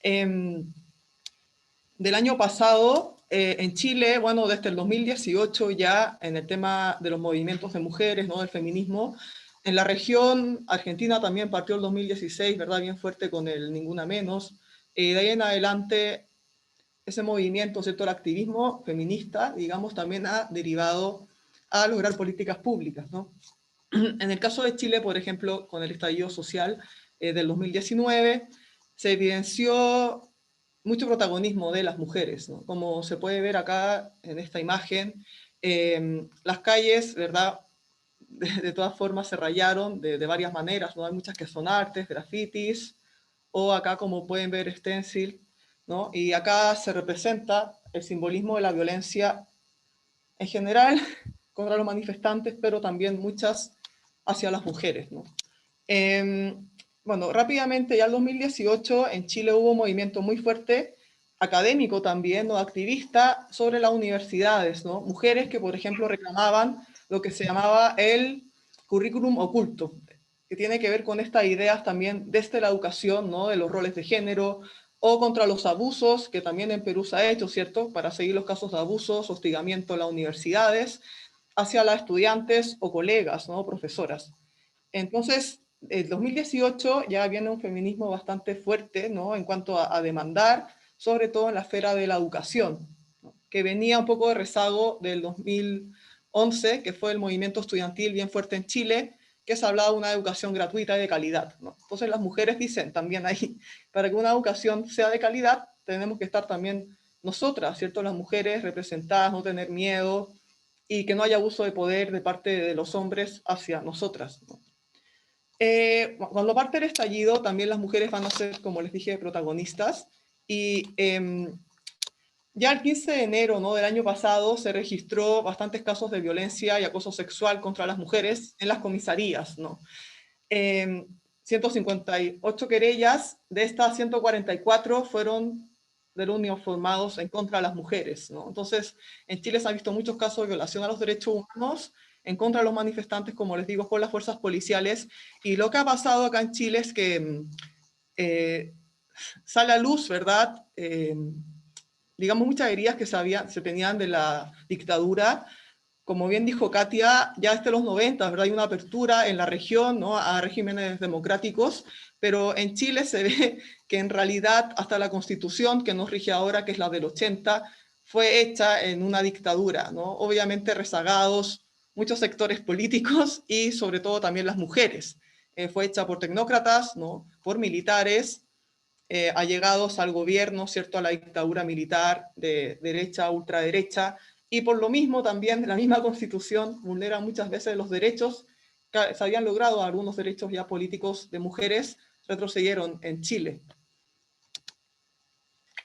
del año pasado, en Chile, bueno, desde el 2018 ya en el tema de los movimientos de mujeres, ¿no? Del feminismo, en la región Argentina también partió el 2016, ¿verdad? Bien fuerte con el Ninguna Menos. De ahí en adelante, ese movimiento, ¿cierto? El activismo feminista, digamos, también ha derivado a lograr políticas públicas, ¿no? En el caso de Chile, por ejemplo, con el estallido social del 2019, se evidenció mucho protagonismo de las mujeres, ¿no? Como se puede ver acá en esta imagen, las calles, ¿verdad? De todas formas se rayaron de varias maneras, ¿no? Hay muchas que son artes, grafitis, o acá como pueden ver stencil, ¿no? Y acá se representa el simbolismo de la violencia en general contra los manifestantes, pero también muchas hacia las mujeres, ¿no? bueno, rápidamente, ya en 2018 en Chile hubo un movimiento muy fuerte, académico también, ¿no? Activista, sobre las universidades, ¿no? Mujeres que, por ejemplo, reclamaban lo que se llamaba el currículum oculto, que tiene que ver con estas ideas también desde la educación, ¿no? De los roles de género, o contra los abusos, que también en Perú se ha hecho, ¿cierto? Para seguir los casos de abusos, hostigamiento en las universidades, hacia las estudiantes o colegas, ¿no? Profesoras. Entonces, en 2018 ya viene un feminismo bastante fuerte, ¿no? En cuanto a demandar, sobre todo en la esfera de la educación, ¿no? Que venía un poco de rezago del 2011, que fue el movimiento estudiantil bien fuerte en Chile, que se hablaba de una educación gratuita y de calidad, ¿no? Entonces las mujeres dicen también ahí, para que una educación sea de calidad, tenemos que estar también nosotras, ¿cierto? Las mujeres representadas, no tener miedo, y que no haya abuso de poder de parte de los hombres hacia nosotras, ¿no? Cuando parte el estallido, también las mujeres van a ser, como les dije, protagonistas. Y ya el 15 de enero, ¿no? Del año pasado se registró bastantes casos de violencia y acoso sexual contra las mujeres en las comisarías, ¿no? 158 querellas, de estas 144 fueron uniformados en contra de las mujeres, ¿no? Entonces, en Chile se han visto muchos casos de violación a los derechos humanos en contra de los manifestantes, como les digo, por las fuerzas policiales. Y lo que ha pasado acá en Chile es que sale a luz, ¿verdad? Digamos, muchas heridas que se tenían de la dictadura. Como bien dijo Katia, ya desde los 90, ¿verdad? Hay una apertura en la región, ¿no? A regímenes democráticos, pero en Chile se ve que en realidad hasta la Constitución que nos rige ahora, que es la del 80, fue hecha en una dictadura, ¿no? Obviamente rezagados muchos sectores políticos y sobre todo también las mujeres. Fue hecha por tecnócratas, ¿no? Por militares, allegados al gobierno, ¿cierto? A la dictadura militar de derecha, ultraderecha, y por lo mismo también la misma Constitución vulnera muchas veces los derechos que se habían logrado, algunos derechos ya políticos de mujeres retrocedieron en Chile.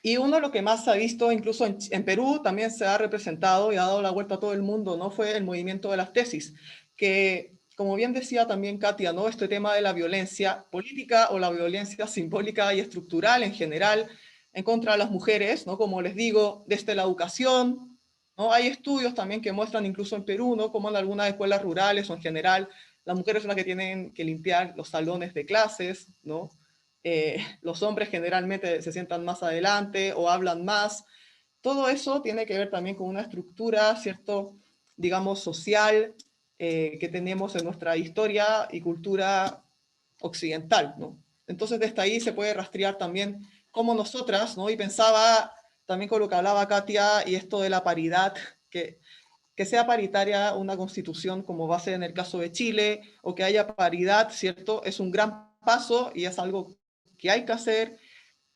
Y uno de lo que más se ha visto, incluso en Perú, también se ha representado y ha dado la vuelta a todo el mundo, ¿no? Fue el movimiento de las tesis, que, como bien decía también Katia, ¿no? Este tema de la violencia política o la violencia simbólica y estructural en general en contra de las mujeres, ¿no? Como les digo, desde la educación, ¿no? Hay estudios también que muestran, incluso en Perú, ¿no? Como en algunas escuelas rurales o en general, las mujeres son las que tienen que limpiar los salones de clases, ¿no? Los hombres generalmente se sientan más adelante o hablan más. Todo eso tiene que ver también con una estructura, ¿cierto? Digamos, social que tenemos en nuestra historia y cultura occidental, ¿no? Entonces, desde ahí se puede rastrear también cómo nosotras, ¿no? Y pensaba también con lo que hablaba Katia y esto de la paridad, que sea paritaria una constitución como va a ser en el caso de Chile, o que haya paridad, ¿cierto? Es un gran paso y es algo que hay que hacer,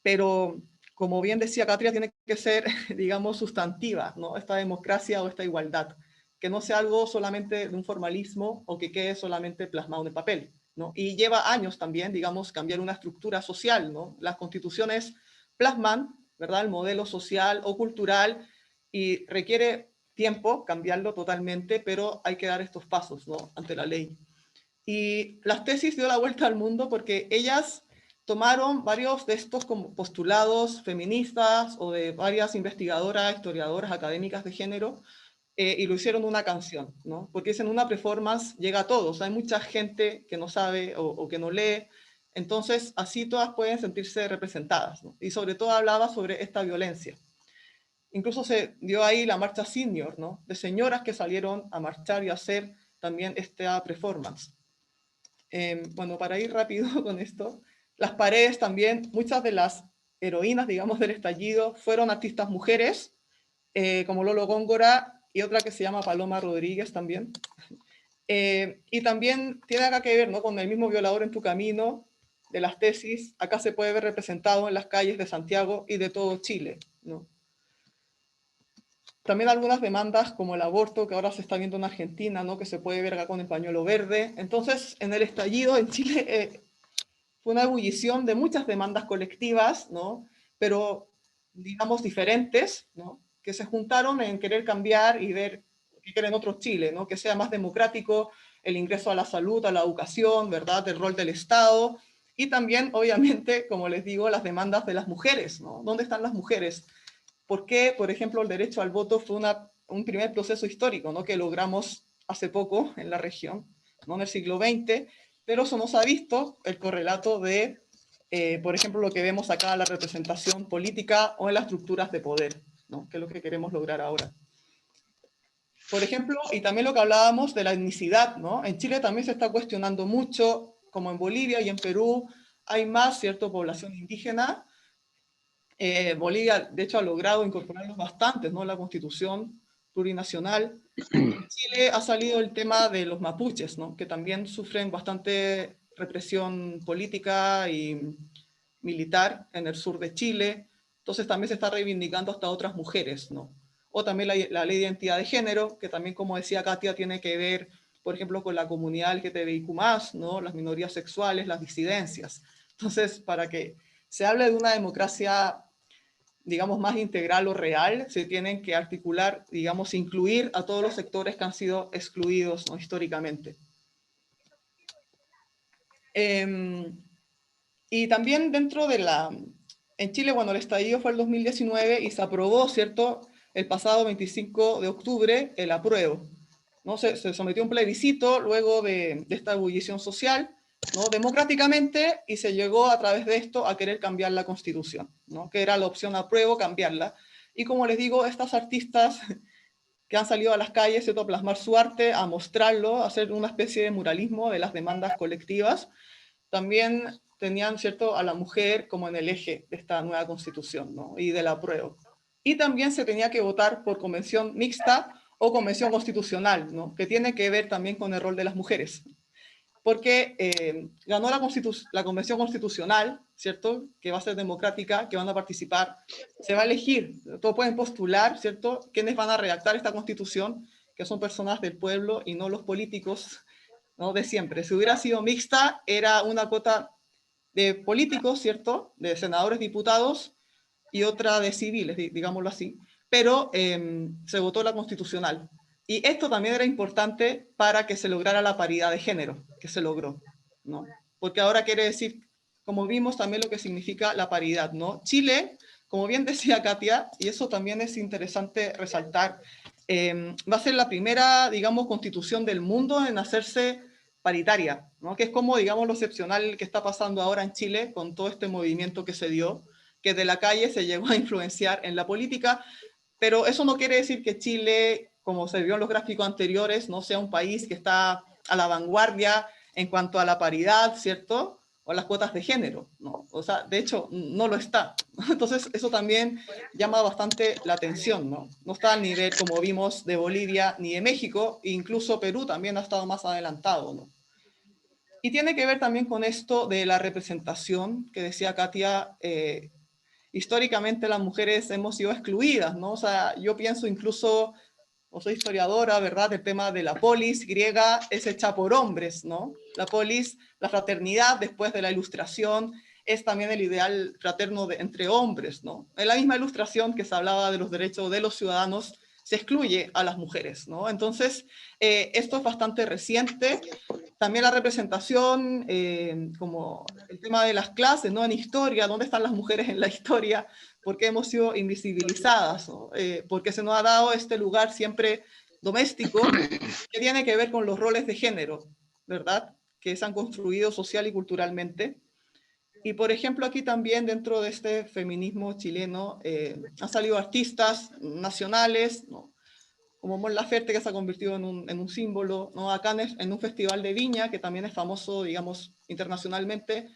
pero como bien decía Katia, tiene que ser, digamos, sustantiva, ¿no? Esta democracia o esta igualdad, que no sea algo solamente de un formalismo o que quede solamente plasmado en papel, ¿no? Y lleva años también, digamos, cambiar una estructura social, ¿no? Las constituciones plasman, ¿verdad?, el modelo social o cultural y requiere tiempo cambiarlo totalmente, pero hay que dar estos pasos, ¿no?, ante la ley. Y las tesis dio la vuelta al mundo porque ellas tomaron varios de estos como postulados feministas o de varias investigadoras, historiadoras, académicas de género, y lo hicieron una canción, ¿no? Porque es en una performance, llega a todos, hay mucha gente que no sabe o que no lee, entonces así todas pueden sentirse representadas, ¿no? Y sobre todo hablaba sobre esta violencia. Incluso se dio ahí la marcha senior, ¿no? De señoras que salieron a marchar y a hacer también esta performance. Bueno, para ir rápido con esto, las paredes también, muchas de las heroínas, digamos, del estallido fueron artistas mujeres, como Lolo Góngora y otra que se llama Paloma Rodríguez también. Y también tiene acá que ver, ¿no?, con el mismo Violador en tu camino, de las tesis. Acá se puede ver representado en las calles de Santiago y de todo Chile, ¿no? También algunas demandas como el aborto, que ahora se está viendo en Argentina, ¿no?, que se puede ver acá con el pañuelo verde. Entonces, en el estallido en Chile fue una ebullición de muchas demandas colectivas, ¿no?, pero digamos diferentes, ¿no?, que se juntaron en querer cambiar y ver qué quieren otro Chile, ¿no?, que sea más democrático el ingreso a la salud, a la educación, ¿verdad?, el rol del Estado, Y también, obviamente, como les digo, las demandas de las mujeres, ¿no? ¿Dónde están las mujeres? ¿Por qué, por ejemplo, el derecho al voto fue un primer proceso histórico, ¿no? Que logramos hace poco en la región, ¿no? En el siglo XX, pero eso nos ha visto el correlato de, por ejemplo, lo que vemos acá, la representación política o en las estructuras de poder, ¿no? Que es lo que queremos lograr ahora. Por ejemplo, y también lo que hablábamos de la etnicidad, ¿no? En Chile también se está cuestionando mucho, como en Bolivia y en Perú, hay más, ¿cierto?, población indígena. Bolivia, de hecho, ha logrado incorporarlos bastantes, ¿no?, en la Constitución plurinacional. En Chile ha salido el tema de los mapuches, ¿no?, que también sufren bastante represión política y militar en el sur de Chile. Entonces también se está reivindicando hasta otras mujeres, ¿no? O también la ley de identidad de género, que también, como decía Katia, tiene que ver, por ejemplo, con la comunidad LGTBIQ+, ¿no?, las minorías sexuales, las disidencias. Entonces, para que se hable de una democracia, digamos, más integral o real, se tienen que articular, digamos, incluir a todos los sectores que han sido excluidos, ¿no?, históricamente. Y también dentro de en Chile, bueno, el estallido fue el 2019 y se aprobó, ¿cierto?, el pasado 25 de octubre, el apruebo, ¿no? Se sometió a un plebiscito luego de esta ebullición social, ¿no?, democráticamente, y se llegó a través de esto a querer cambiar la Constitución, ¿no?, que era la opción apruebo, cambiarla. Y como les digo, estas artistas que han salido a las calles, ¿cierto?, a plasmar su arte, a mostrarlo, a hacer una especie de muralismo de las demandas colectivas, también tenían, ¿cierto?, a la mujer como en el eje de esta nueva Constitución, ¿no?, y del apruebo. Y también se tenía que votar por convención mixta o convención constitucional, ¿no?, que tiene que ver también con el rol de las mujeres. Porque ganó la convención constitucional, ¿cierto?, que va a ser democrática, que van a participar, se va a elegir, todos pueden postular, ¿cierto?, quiénes van a redactar esta constitución, que son personas del pueblo y no los políticos, ¿no?, de siempre. Si hubiera sido mixta, era una cuota de políticos, ¿cierto?, de senadores, diputados, y otra de civiles, digámoslo así, pero se votó la constitucional. Y esto también era importante para que se lograra la paridad de género, que se logró, ¿no? Porque ahora quiere decir, como vimos, también lo que significa la paridad, ¿no? Chile, como bien decía Katia, y eso también es interesante resaltar, va a ser la primera, digamos, constitución del mundo en hacerse paritaria, ¿no?, que es como, digamos, lo excepcional que está pasando ahora en Chile con todo este movimiento que se dio, que de la calle se llegó a influenciar en la política, pero eso no quiere decir que Chile, como se vio en los gráficos anteriores, no sea un país que está a la vanguardia en cuanto a la paridad, ¿cierto?, o las cuotas de género, ¿no? O sea, de hecho, no lo está. Entonces, eso también llama bastante la atención, ¿no? No está al nivel, como vimos, de Bolivia ni de México, e incluso Perú también ha estado más adelantado, ¿no? Y tiene que ver también con esto de la representación, que decía Katia, históricamente las mujeres hemos sido excluidas, ¿no? O sea, yo pienso incluso, o soy historiadora, ¿verdad?, el tema de la polis griega es hecha por hombres, ¿no? La polis, la fraternidad después de la ilustración, es también el ideal fraterno entre hombres, ¿no? En la misma ilustración que se hablaba de los derechos de los ciudadanos, se excluye a las mujeres, ¿no? Entonces, esto es bastante reciente. También la representación, como el tema de las clases, ¿no?, en historia, ¿dónde están las mujeres en la historia? Porque hemos sido invisibilizadas, ¿no? Porque se nos ha dado este lugar siempre doméstico, que tiene que ver con los roles de género, ¿verdad?, que se han construido social y culturalmente. Y, por ejemplo, aquí también dentro de este feminismo chileno han salido artistas nacionales, ¿no?, como Mon Laferte, que se ha convertido en un símbolo, ¿no? Acá en un festival de Viña, que también es famoso, digamos, internacionalmente,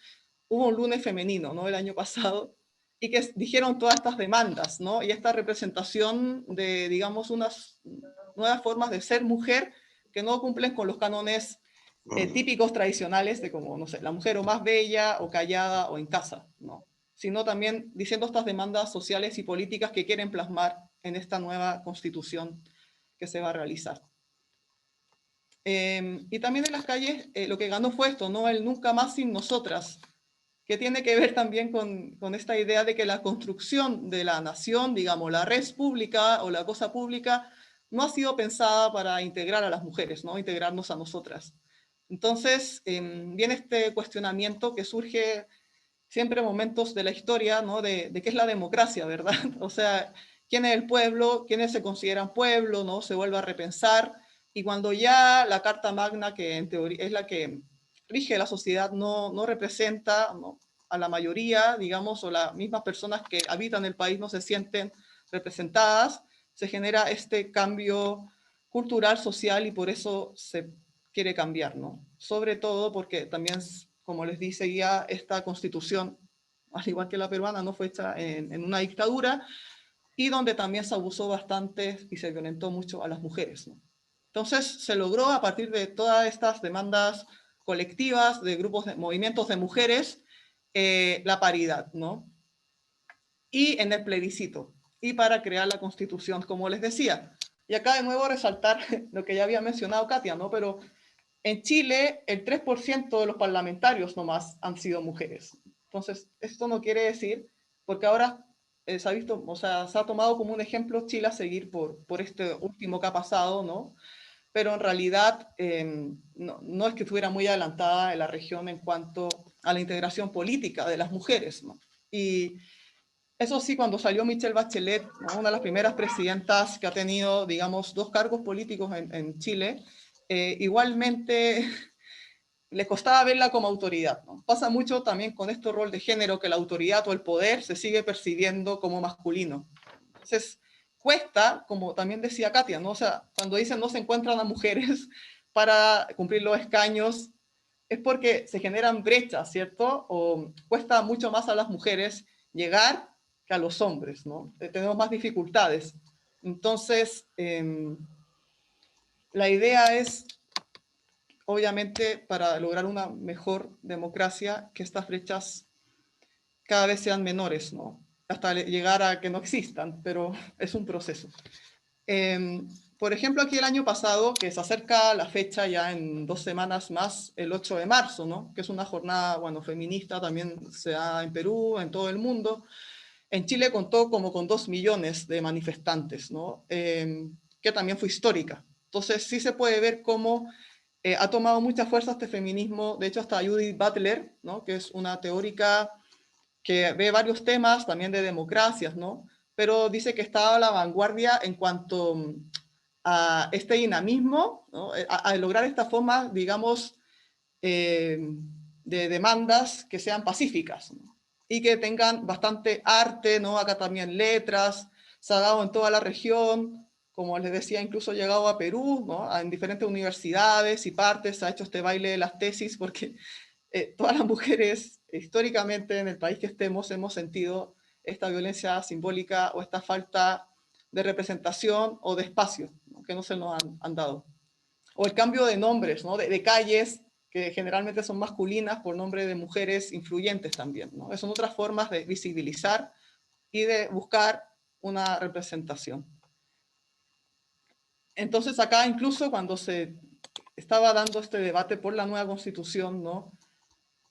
hubo un lunes femenino, ¿no?, el año pasado, y que dijeron todas estas demandas, ¿no?, y esta representación de, digamos, unas nuevas formas de ser mujer que no cumplen con los cánones típicos tradicionales de como, no sé, la mujer o más bella o callada o en casa, ¿no?, sino también diciendo estas demandas sociales y políticas que quieren plasmar en esta nueva constitución que se va a realizar. Y también en las calles lo que ganó fue esto, ¿no?, el nunca más sin nosotras, que tiene que ver también con esta idea de que la construcción de la nación, digamos, la res pública o la cosa pública, no ha sido pensada para integrar a las mujeres, ¿no?, integrarnos a nosotras, Entonces, viene este cuestionamiento que surge siempre en momentos de la historia, ¿no? De qué es la democracia, ¿verdad? O sea, ¿quién es el pueblo? ¿Quiénes se consideran pueblo? ¿No? Se vuelve a repensar. Y cuando ya la Carta Magna, que en teoría es la que rige la sociedad, no representa, ¿no?, a la mayoría, digamos, o las mismas personas que habitan el país no se sienten representadas, se genera este cambio cultural, social, y por eso se quiere cambiar, ¿no? Sobre todo porque también, como les dice ya, esta constitución, al igual que la peruana, no fue hecha en una dictadura, y donde también se abusó bastante y se violentó mucho a las mujeres, ¿no? Entonces se logró, a partir de todas estas demandas colectivas de grupos, de movimientos de mujeres, la paridad, ¿no? Y en el plebiscito, y para crear la constitución, como les decía. Y acá de nuevo resaltar lo que ya había mencionado Katia, ¿no? Pero en Chile el 3% de los parlamentarios nomás han sido mujeres. Entonces, esto no quiere decir, porque ahora se ha visto, o sea, se ha tomado como un ejemplo Chile a seguir por este último que ha pasado, ¿no? Pero en realidad no es que estuviera muy adelantada en la región en cuanto a la integración política de las mujeres, ¿no? Y eso sí, cuando salió Michelle Bachelet, ¿no?, una de las primeras presidentas que ha tenido, digamos, 2 cargos políticos en Chile, igualmente le costaba verla como autoridad, ¿no? Pasa mucho también con este rol de género, que la autoridad o el poder se sigue percibiendo como masculino. Entonces, cuesta, como también decía Katia, ¿no? O sea, cuando dicen no se encuentran a mujeres para cumplir los escaños, es porque se generan brechas, ¿cierto? O cuesta mucho más a las mujeres llegar que a los hombres, ¿no? Tenemos más dificultades. Entonces, la idea es, obviamente, para lograr una mejor democracia, que estas brechas cada vez sean menores, ¿no? Hasta llegar a que no existan, pero es un proceso. Por ejemplo, aquí el año pasado, que se acerca la fecha ya en 2 semanas más, el 8 de marzo, ¿no?, que es una jornada, bueno, feminista, también se da en Perú, en todo el mundo. En Chile contó como con 2 millones de manifestantes, ¿no? Que también fue histórica. Entonces sí se puede ver cómo ha tomado mucha fuerza este feminismo. De hecho, hasta Judith Butler, ¿no?, que es una teórica que ve varios temas también de democracias, ¿no?, pero dice que está a la vanguardia en cuanto a este dinamismo, ¿no?, a lograr esta forma, digamos, de demandas que sean pacíficas, ¿no?, y que tengan bastante arte, ¿no? Acá también letras, se ha dado en toda la región, como les decía, incluso ha llegado a Perú, ¿no?, en diferentes universidades y partes, se ha hecho este baile de las tesis, porque todas las mujeres, históricamente, en el país que estemos, hemos sentido esta violencia simbólica o esta falta de representación o de espacio, ¿no?, que no se nos han dado. O el cambio de nombres, ¿no?, de calles, que generalmente son masculinas, por nombre de mujeres influyentes también, ¿no? Son otras formas de visibilizar y de buscar una representación. Entonces acá, incluso cuando se estaba dando este debate por la nueva constitución, ¿no?,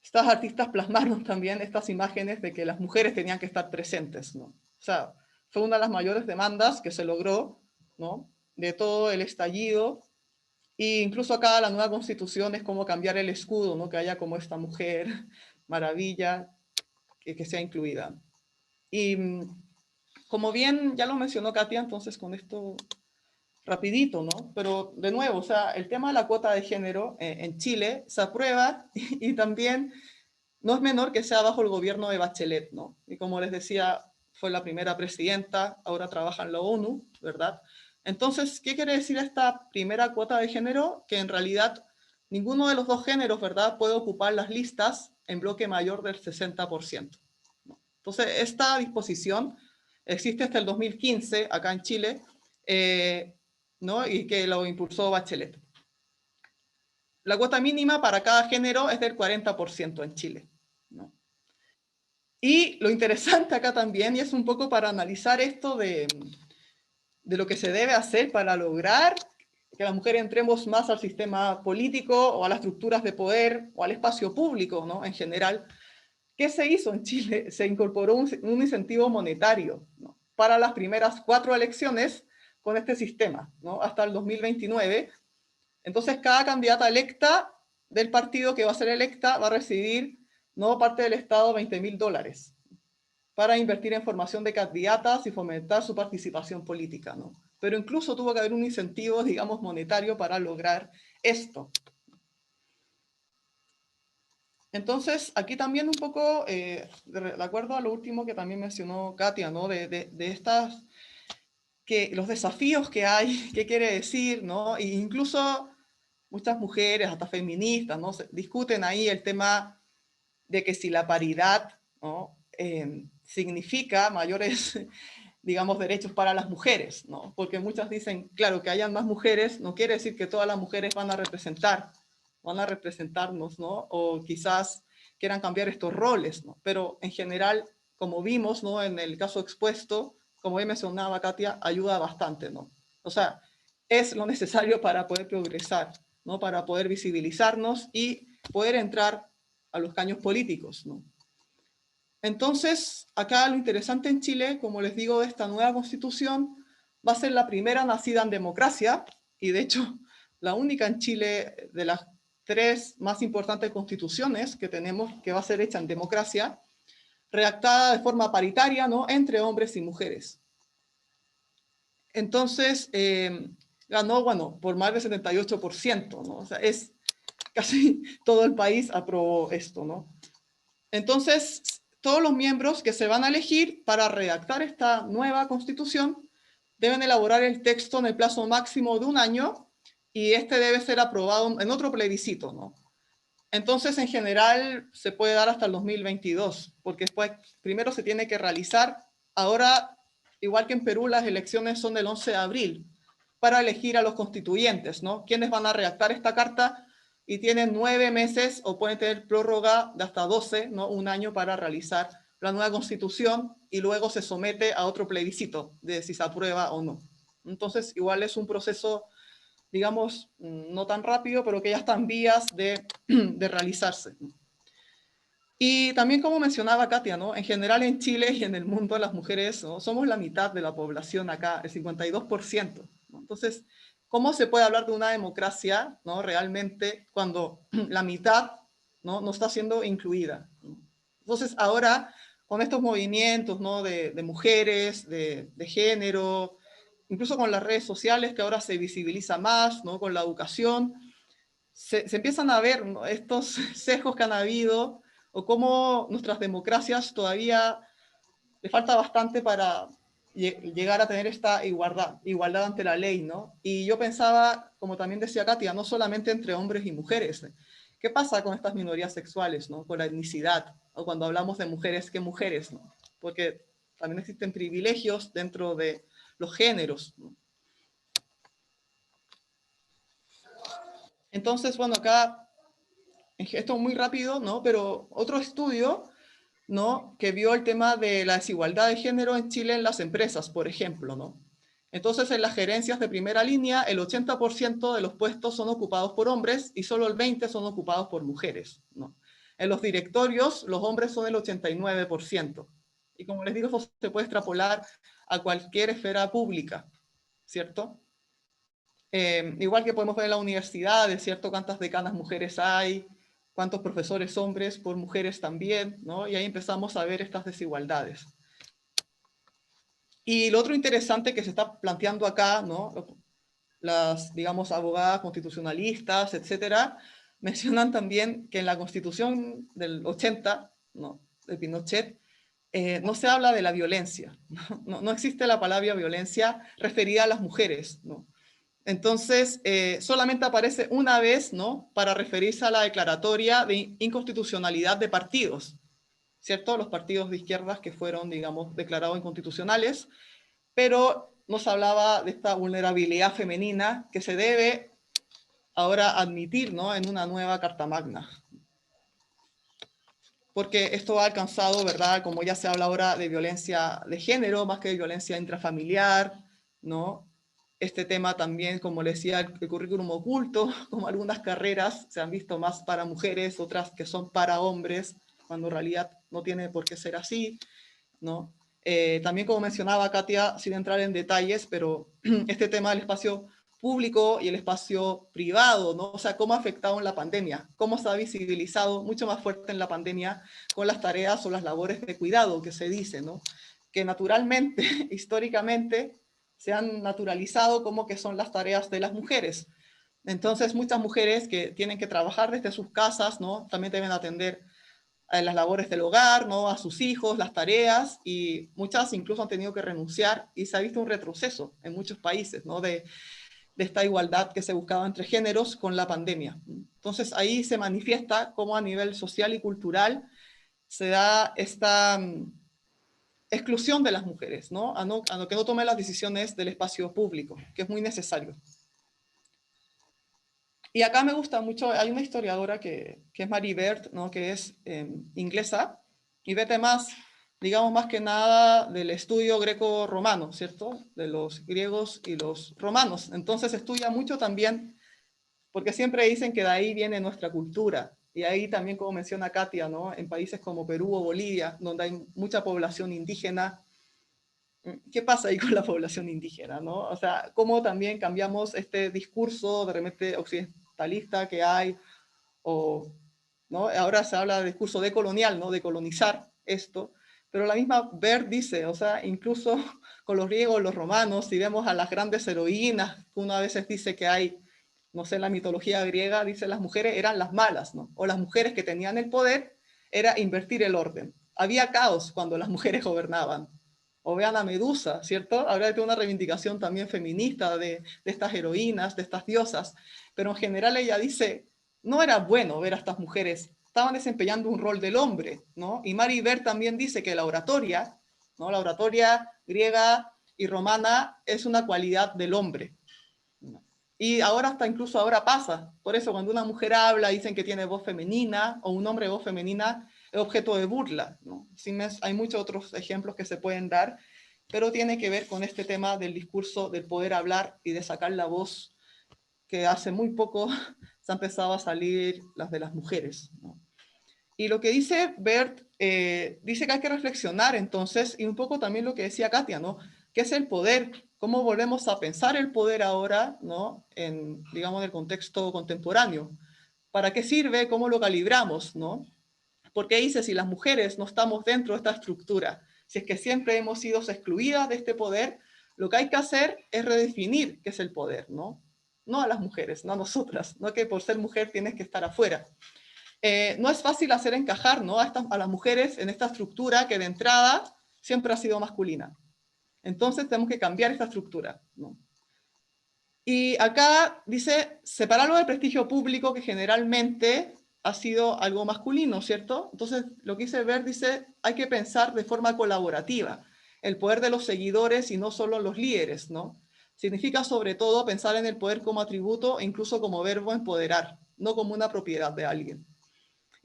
estas artistas plasmaron también estas imágenes de que las mujeres tenían que estar presentes, ¿no? O sea, fue una de las mayores demandas que se logró, ¿no?, de todo el estallido. E incluso acá la nueva constitución es como cambiar el escudo, ¿no?, que haya como esta mujer maravilla que sea incluida. Y como bien ya lo mencionó Katia, entonces con esto rapidito, ¿no? Pero de nuevo, o sea, el tema de la cuota de género en Chile se aprueba y también no es menor que sea bajo el gobierno de Bachelet, ¿no? Y como les decía, fue la primera presidenta, ahora trabaja en la ONU, ¿verdad? Entonces, ¿qué quiere decir esta primera cuota de género? Que en realidad ninguno de los 2 géneros, ¿verdad?, puede ocupar las listas en bloque mayor del 60%. ¿No? Entonces, esta disposición existe hasta el 2015 acá en Chile, ¿no?, y que lo impulsó Bachelet. La cuota mínima para cada género es del 40% en Chile, ¿no? Y lo interesante acá también, y es un poco para analizar esto de lo que se debe hacer para lograr que las mujeres entremos más al sistema político o a las estructuras de poder o al espacio público, ¿no?, en general. ¿Qué se hizo en Chile? Se incorporó un incentivo monetario, ¿no?, para las primeras 4 elecciones con este sistema, ¿no?, hasta el 2029. Entonces, cada candidata electa del partido que va a ser electa va a recibir, ¿no?, parte del Estado $20.000 para invertir en formación de candidatas y fomentar su participación política, ¿no? Pero incluso tuvo que haber un incentivo, digamos, monetario para lograr esto. Entonces, aquí también un poco, de acuerdo a lo último que también mencionó Katia, ¿no?, de estas, que los desafíos que hay, qué quiere decir, ¿no? E incluso muchas mujeres, hasta feministas, ¿no?, discuten ahí el tema de que si la paridad, ¿no?, significa mayores, digamos, derechos para las mujeres, ¿no? Porque muchas dicen, claro, que hayan más mujeres no quiere decir que todas las mujeres van a representarnos, ¿no? O quizás quieran cambiar estos roles, ¿no? Pero en general, como vimos, ¿no?, en el caso expuesto, como ya mencionaba Katia, ayuda bastante, ¿no? O sea, es lo necesario para poder progresar, ¿no?, para poder visibilizarnos y poder entrar a los caños políticos, ¿no? Entonces, acá lo interesante en Chile, como les digo, de esta nueva constitución, va a ser la primera nacida en democracia, y de hecho, la única en Chile de las 3 más importantes constituciones que tenemos, que va a ser hecha en democracia, redactada de forma paritaria, ¿no?, entre hombres y mujeres. Entonces, ganó, bueno, por más del 78%, ¿no? O sea, es casi todo el país aprobó esto, ¿no? Entonces, todos los miembros que se van a elegir para redactar esta nueva constitución deben elaborar el texto en el plazo máximo de 1 año y este debe ser aprobado en otro plebiscito, ¿no? Entonces, en general, se puede dar hasta el 2022, porque después, primero se tiene que realizar, ahora, igual que en Perú, las elecciones son del 11 de abril, para elegir a los constituyentes, ¿no?, quienes van a redactar esta carta, y tienen 9 meses o pueden tener prórroga de hasta 12, ¿no?, 1 año para realizar la nueva constitución, y luego se somete a otro plebiscito de si se aprueba o no. Entonces, igual es un proceso, digamos, no tan rápido, pero que ya está en vías de realizarse. Y también, como mencionaba Katia, ¿no?, en general en Chile y en el mundo las mujeres, ¿no?, somos la mitad de la población acá, el 52%, ¿no? Entonces, ¿cómo se puede hablar de una democracia, ¿no?, realmente cuando la mitad, ¿no?, está siendo incluida, ¿no? Entonces, ahora, con estos movimientos, ¿no?, de mujeres, de género, incluso con las redes sociales, que ahora se visibiliza más, ¿no?, con la educación, se empiezan a ver, ¿no?, estos sesgos que han habido, o cómo nuestras democracias todavía le falta bastante para llegar a tener esta igualdad ante la ley, ¿no? Y yo pensaba, como también decía Katia, no solamente entre hombres y mujeres. ¿Qué pasa con estas minorías sexuales, ¿no?, con la etnicidad? O cuando hablamos de mujeres, ¿qué mujeres, no? Porque también existen privilegios dentro de los géneros, ¿no? Entonces, bueno, acá, esto es muy rápido, ¿no?, pero otro estudio, ¿no?, que vio el tema de la desigualdad de género en Chile en las empresas, por ejemplo, ¿no? Entonces, en las gerencias de primera línea, el 80% de los puestos son ocupados por hombres y solo el 20% son ocupados por mujeres, ¿no? En los directorios, los hombres son el 89%. Y como les digo, eso se puede extrapolar a cualquier esfera pública, ¿cierto? Igual que podemos ver en la universidad, ¿cierto?, cuántas decanas mujeres hay, cuántos profesores hombres por mujeres también, ¿no? Y ahí empezamos a ver estas desigualdades. Y lo otro interesante que se está planteando acá, ¿no?, las, digamos, abogadas constitucionalistas, etcétera, mencionan también que en la Constitución del 80, ¿no?, de Pinochet, no se habla de la violencia, no existe la palabra violencia referida a las mujeres, ¿no? Entonces, solamente aparece una vez, ¿no?, para referirse a la declaratoria de inconstitucionalidad de partidos, ¿cierto? Los partidos de izquierdas que fueron, digamos, declarados inconstitucionales, pero no se hablaba de esta vulnerabilidad femenina que se debe ahora admitir, ¿no?, en una nueva Carta Magna. Porque esto ha alcanzado, ¿verdad?, como ya se habla ahora de violencia de género, más que de violencia intrafamiliar, ¿no? Este tema también, como les decía, el currículum oculto, como algunas carreras se han visto más para mujeres, otras que son para hombres, cuando en realidad no tiene por qué ser así, ¿no? También, como mencionaba Katia, sin entrar en detalles, pero este tema del espacio público y el espacio privado, ¿no? O sea, cómo ha afectado en la pandemia, cómo se ha visibilizado mucho más fuerte en la pandemia con las tareas o las labores de cuidado que se dice, ¿no? Que naturalmente, históricamente, se han naturalizado como que son las tareas de las mujeres. Entonces, muchas mujeres que tienen que trabajar desde sus casas, ¿no? También deben atender a las labores del hogar, ¿no? A sus hijos, las tareas, y muchas incluso han tenido que renunciar, y se ha visto un retroceso en muchos países, ¿no? De esta igualdad que se buscaba entre géneros con la pandemia. Entonces, ahí se manifiesta cómo a nivel social y cultural se da esta exclusión de las mujeres, ¿no? A que no tomen las decisiones del espacio público, que es muy necesario. Y acá me gusta mucho, hay una historiadora que es Mary Beard, ¿no? Que es inglesa, y vete más, digamos más que nada del estudio greco-romano, ¿cierto? De los griegos y los romanos. Entonces estudia mucho también, porque siempre dicen que de ahí viene nuestra cultura. Y ahí también, como menciona Katia, ¿no? En países como Perú o Bolivia, donde hay mucha población indígena, ¿qué pasa ahí con la población indígena, ¿no? O sea, cómo también cambiamos este discurso de repente occidentalista que hay, o, ¿no? Ahora se habla de discurso decolonial, ¿no? De colonizar esto, pero la misma Ver dice, o sea, incluso con los griegos, los romanos, si vemos a las grandes heroínas, uno a veces dice que hay, no sé, en la mitología griega, dice las mujeres eran las malas, ¿no? O las mujeres que tenían el poder era invertir el orden. Había caos cuando las mujeres gobernaban. O vean a Medusa, ¿cierto? Ahora hay una reivindicación también feminista de estas heroínas, de estas diosas, pero en general ella dice, no era bueno ver a estas mujeres, estaban desempeñando un rol del hombre, ¿no? Y Mary Beard también dice que la oratoria, ¿no? La oratoria griega y romana es una cualidad del hombre. Y ahora hasta incluso ahora pasa. Por eso cuando una mujer habla dicen que tiene voz femenina o un hombre voz femenina es objeto de burla, ¿no? Hay muchos otros ejemplos que se pueden dar, pero tiene que ver con este tema del discurso, del poder hablar y de sacar la voz, que hace muy poco se ha empezado a salir las de las mujeres, ¿no? Y lo que dice Bert, dice que hay que reflexionar entonces, y un poco también lo que decía Katia, ¿no? ¿Qué es el poder? ¿Cómo volvemos a pensar el poder ahora, ¿no? En, digamos, el contexto contemporáneo. ¿Para qué sirve? ¿Cómo lo calibramos, ¿no? Porque dice, si las mujeres no estamos dentro de esta estructura, si es que siempre hemos sido excluidas de este poder, lo que hay que hacer es redefinir qué es el poder, ¿no? No a las mujeres, no a nosotras, no que por ser mujer tienes que estar afuera. No es fácil hacer encajar, ¿no? a las mujeres en esta estructura que de entrada siempre ha sido masculina. Entonces tenemos que cambiar esta estructura, ¿no? Y acá dice, separarlo del prestigio público que generalmente ha sido algo masculino, ¿cierto? Entonces lo que dice Ver dice, hay que pensar de forma colaborativa el poder de los seguidores y no solo los líderes, ¿no? Significa sobre todo pensar en el poder como atributo e incluso como verbo empoderar, no como una propiedad de alguien.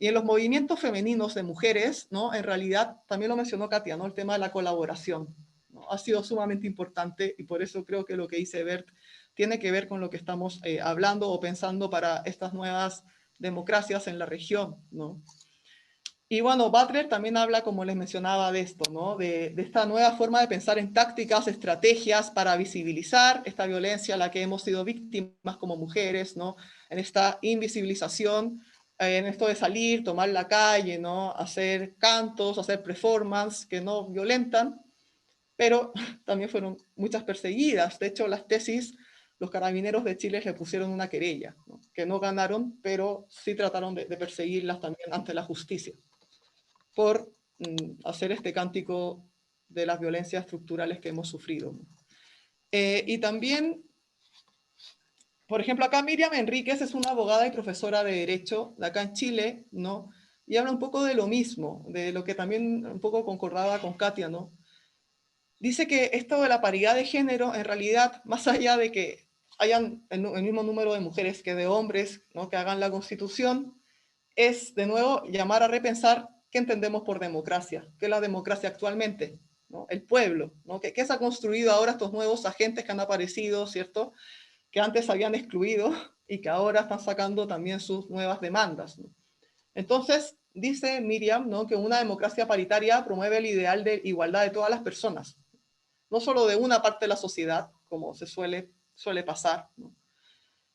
Y en los movimientos femeninos de mujeres, ¿no? En realidad, también lo mencionó Katia, ¿no? El tema de la colaboración, ¿no? Ha sido sumamente importante y por eso creo que lo que dice Bert tiene que ver con lo que estamos hablando o pensando para estas nuevas democracias en la región, ¿no? Y bueno, Butler también habla, como les mencionaba, de esto, ¿no? De esta nueva forma de pensar en tácticas, estrategias para visibilizar esta violencia a la que hemos sido víctimas como mujeres, ¿no? En esta invisibilización, en esto de salir, tomar la calle, ¿no? Hacer cantos, hacer performance que no violentan, pero también fueron muchas perseguidas. De hecho, las tesis, los carabineros de Chile le pusieron una querella, ¿no? Que no ganaron, pero sí trataron de perseguirlas también ante la justicia por hacer este cántico de las violencias estructurales que hemos sufrido. Y también, por ejemplo, acá Miriam Enríquez es una abogada y profesora de Derecho de acá en Chile, ¿no? Y habla un poco de lo mismo, de lo que también un poco concordaba con Katia, ¿no? Dice que esto de la paridad de género, en realidad, más allá de que hayan el mismo número de mujeres que de hombres, ¿no? Que hagan la Constitución, es, de nuevo, llamar a repensar qué entendemos por democracia, qué es la democracia actualmente, ¿no? El pueblo, ¿no? ¿Qué se ha construido ahora estos nuevos agentes que han aparecido, ¿cierto? Que antes habían excluido y que ahora están sacando también sus nuevas demandas, ¿no? Entonces, dice Miriam, ¿no? Que una democracia paritaria promueve el ideal de igualdad de todas las personas, no solo de una parte de la sociedad, como se suele suele pasar, ¿no?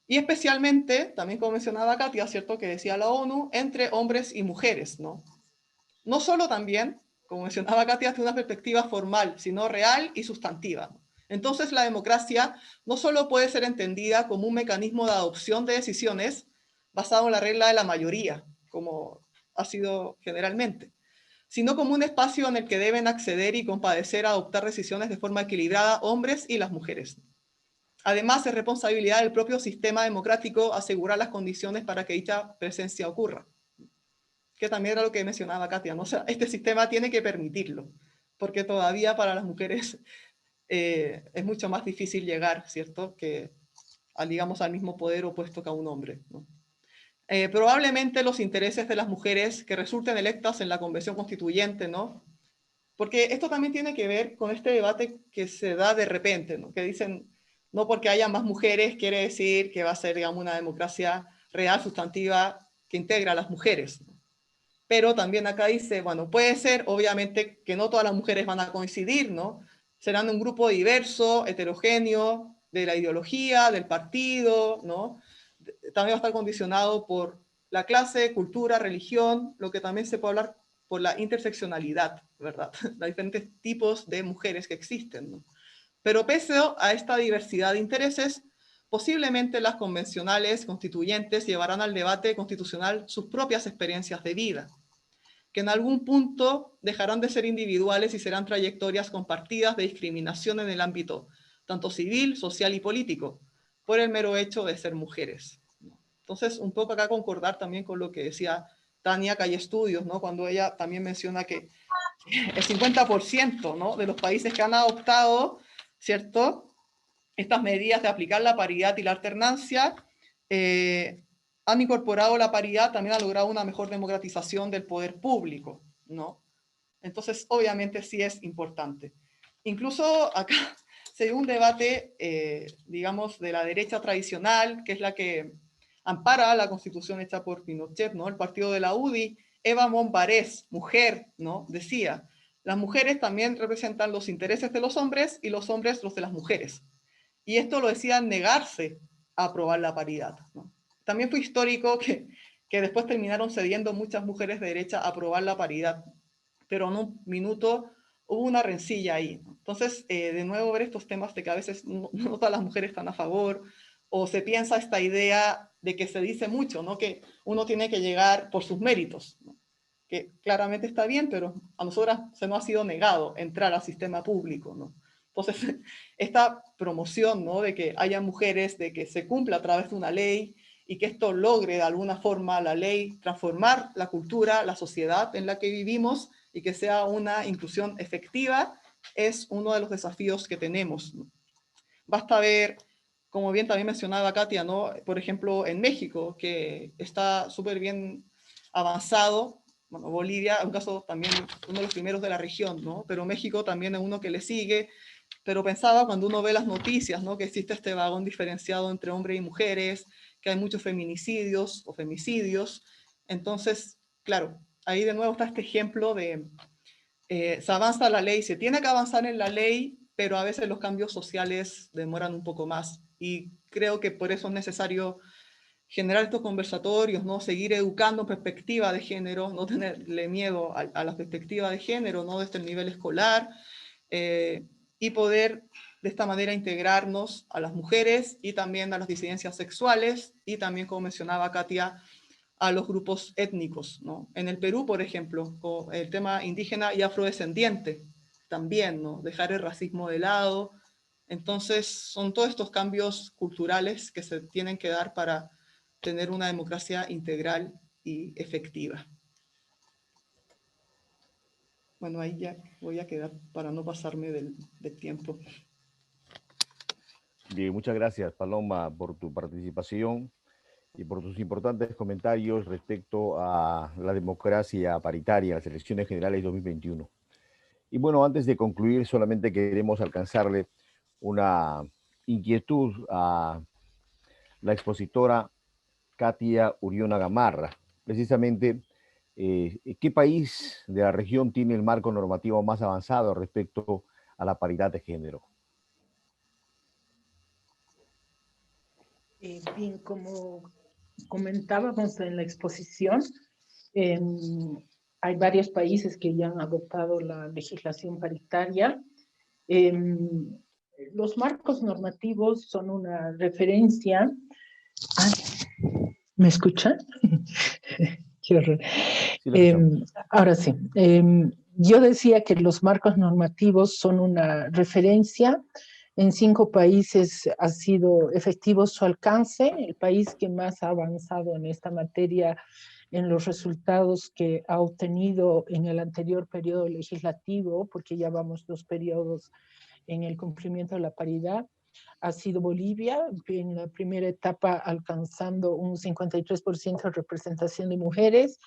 Y especialmente, también como mencionaba Katia, ¿cierto?, que decía la ONU, entre hombres y mujeres, ¿no? No solo también, como mencionaba Katia, desde una perspectiva formal, sino real y sustantiva. Entonces, la democracia no solo puede ser entendida como un mecanismo de adopción de decisiones basado en la regla de la mayoría, como ha sido generalmente, sino como un espacio en el que deben acceder y compadecer a adoptar decisiones de forma equilibrada hombres y las mujeres. Además, es responsabilidad del propio sistema democrático asegurar las condiciones para que dicha presencia ocurra, que también era lo que mencionaba Katia, ¿no? O sea, este sistema tiene que permitirlo, porque todavía para las mujeres es mucho más difícil llegar, ¿cierto?, que digamos, al mismo poder opuesto que a un hombre, ¿no? Probablemente los intereses de las mujeres que resulten electas en la Convención Constituyente, ¿no? Porque esto también tiene que ver con este debate que se da de repente, ¿no? Que dicen, no porque haya más mujeres quiere decir que va a ser, digamos, una democracia real, sustantiva, que integra a las mujeres, ¿no? Pero también acá dice, bueno, puede ser, obviamente, que no todas las mujeres van a coincidir, ¿no? Serán un grupo diverso, heterogéneo, de la ideología, del partido, ¿no? También va a estar condicionado por la clase, cultura, religión, lo que también se puede hablar por la interseccionalidad, ¿verdad? Los diferentes tipos de mujeres que existen, ¿no? Pero pese a esta diversidad de intereses, posiblemente las convencionales constituyentes llevarán al debate constitucional sus propias experiencias de vida, que en algún punto dejarán de ser individuales y serán trayectorias compartidas de discriminación en el ámbito tanto civil, social y político, por el mero hecho de ser mujeres. Entonces, un poco acá concordar también con lo que decía Tania, que hay estudios, ¿no?, cuando ella también menciona que el 50%, ¿no?, de los países que han adoptado, ¿cierto?, estas medidas de aplicar la paridad y la alternancia, han incorporado la paridad, también han logrado una mejor democratización del poder público, ¿no? Entonces, obviamente sí es importante. Incluso acá se dio un debate, digamos, de la derecha tradicional, que es la que ampara la constitución hecha por Pinochet, ¿no?, el partido de la UDI. Eva Monbarés, mujer, ¿no?, decía, las mujeres también representan los intereses de los hombres y los hombres los de las mujeres. Y esto lo decía negarse a aprobar la paridad, ¿no? También fue histórico que después terminaron cediendo muchas mujeres de derecha a aprobar la paridad, pero en un minuto hubo una rencilla ahí. Entonces, de nuevo ver estos temas de que a veces no todas las mujeres están a favor, o se piensa esta idea de que se dice mucho, ¿no?, que uno tiene que llegar por sus méritos, ¿no?, que claramente está bien, pero a nosotras se nos ha sido negado entrar al sistema público, ¿no? Entonces, esta promoción, ¿no?, de que haya mujeres, de que se cumpla a través de una ley y que esto logre de alguna forma la ley transformar la cultura, la sociedad en la que vivimos y que sea una inclusión efectiva, es uno de los desafíos que tenemos, ¿no? Basta ver, como bien también mencionaba Katia, ¿no?, por ejemplo, en México, que está súper bien avanzado. Bueno, Bolivia, un caso también, uno de los primeros de la región, ¿no?, pero México también es uno que le sigue. Pero pensaba cuando uno ve las noticias, ¿no?, que existe este vagón diferenciado entre hombres y mujeres, que hay muchos feminicidios o femicidios. Entonces, claro, ahí de nuevo está este ejemplo de se avanza la ley, se tiene que avanzar en la ley, pero a veces los cambios sociales demoran un poco más. Y creo que por eso es necesario generar estos conversatorios, ¿no?, seguir educando en perspectiva de género, no tenerle miedo a la perspectiva de género, ¿no?, desde el nivel escolar, y poder de esta manera integrarnos a las mujeres y también a las disidencias sexuales y también, como mencionaba Katia, a los grupos étnicos, ¿no? En el Perú, por ejemplo, con el tema indígena y afrodescendiente, también, ¿no?, dejar el racismo de lado. Entonces, son todos estos cambios culturales que se tienen que dar para tener una democracia integral y efectiva. Bueno, ahí ya voy a quedar para no pasarme del tiempo. Bien, muchas gracias, Paloma, por tu participación y por tus importantes comentarios respecto a la democracia paritaria en las elecciones generales 2021. Y bueno, antes de concluir, solamente queremos alcanzarle una inquietud a la expositora Katia Uriona Gamarra. Precisamente, ¿qué país de la región tiene el marco normativo más avanzado respecto a la paridad de género? Bien, como comentábamos en la exposición, hay varios países que ya han adoptado la legislación paritaria. Los marcos normativos son una referencia. ¿Me escuchan? Qué horror. Sí, Ahora sí. Yo decía que los marcos normativos son una referencia. En 5 países ha sido efectivo su alcance. El país que más ha avanzado en esta materia, en los resultados que ha obtenido en el anterior periodo legislativo, porque ya vamos 2 periodos en el cumplimiento de la paridad, ha sido Bolivia, en la primera etapa alcanzando un 53% de representación de mujeres.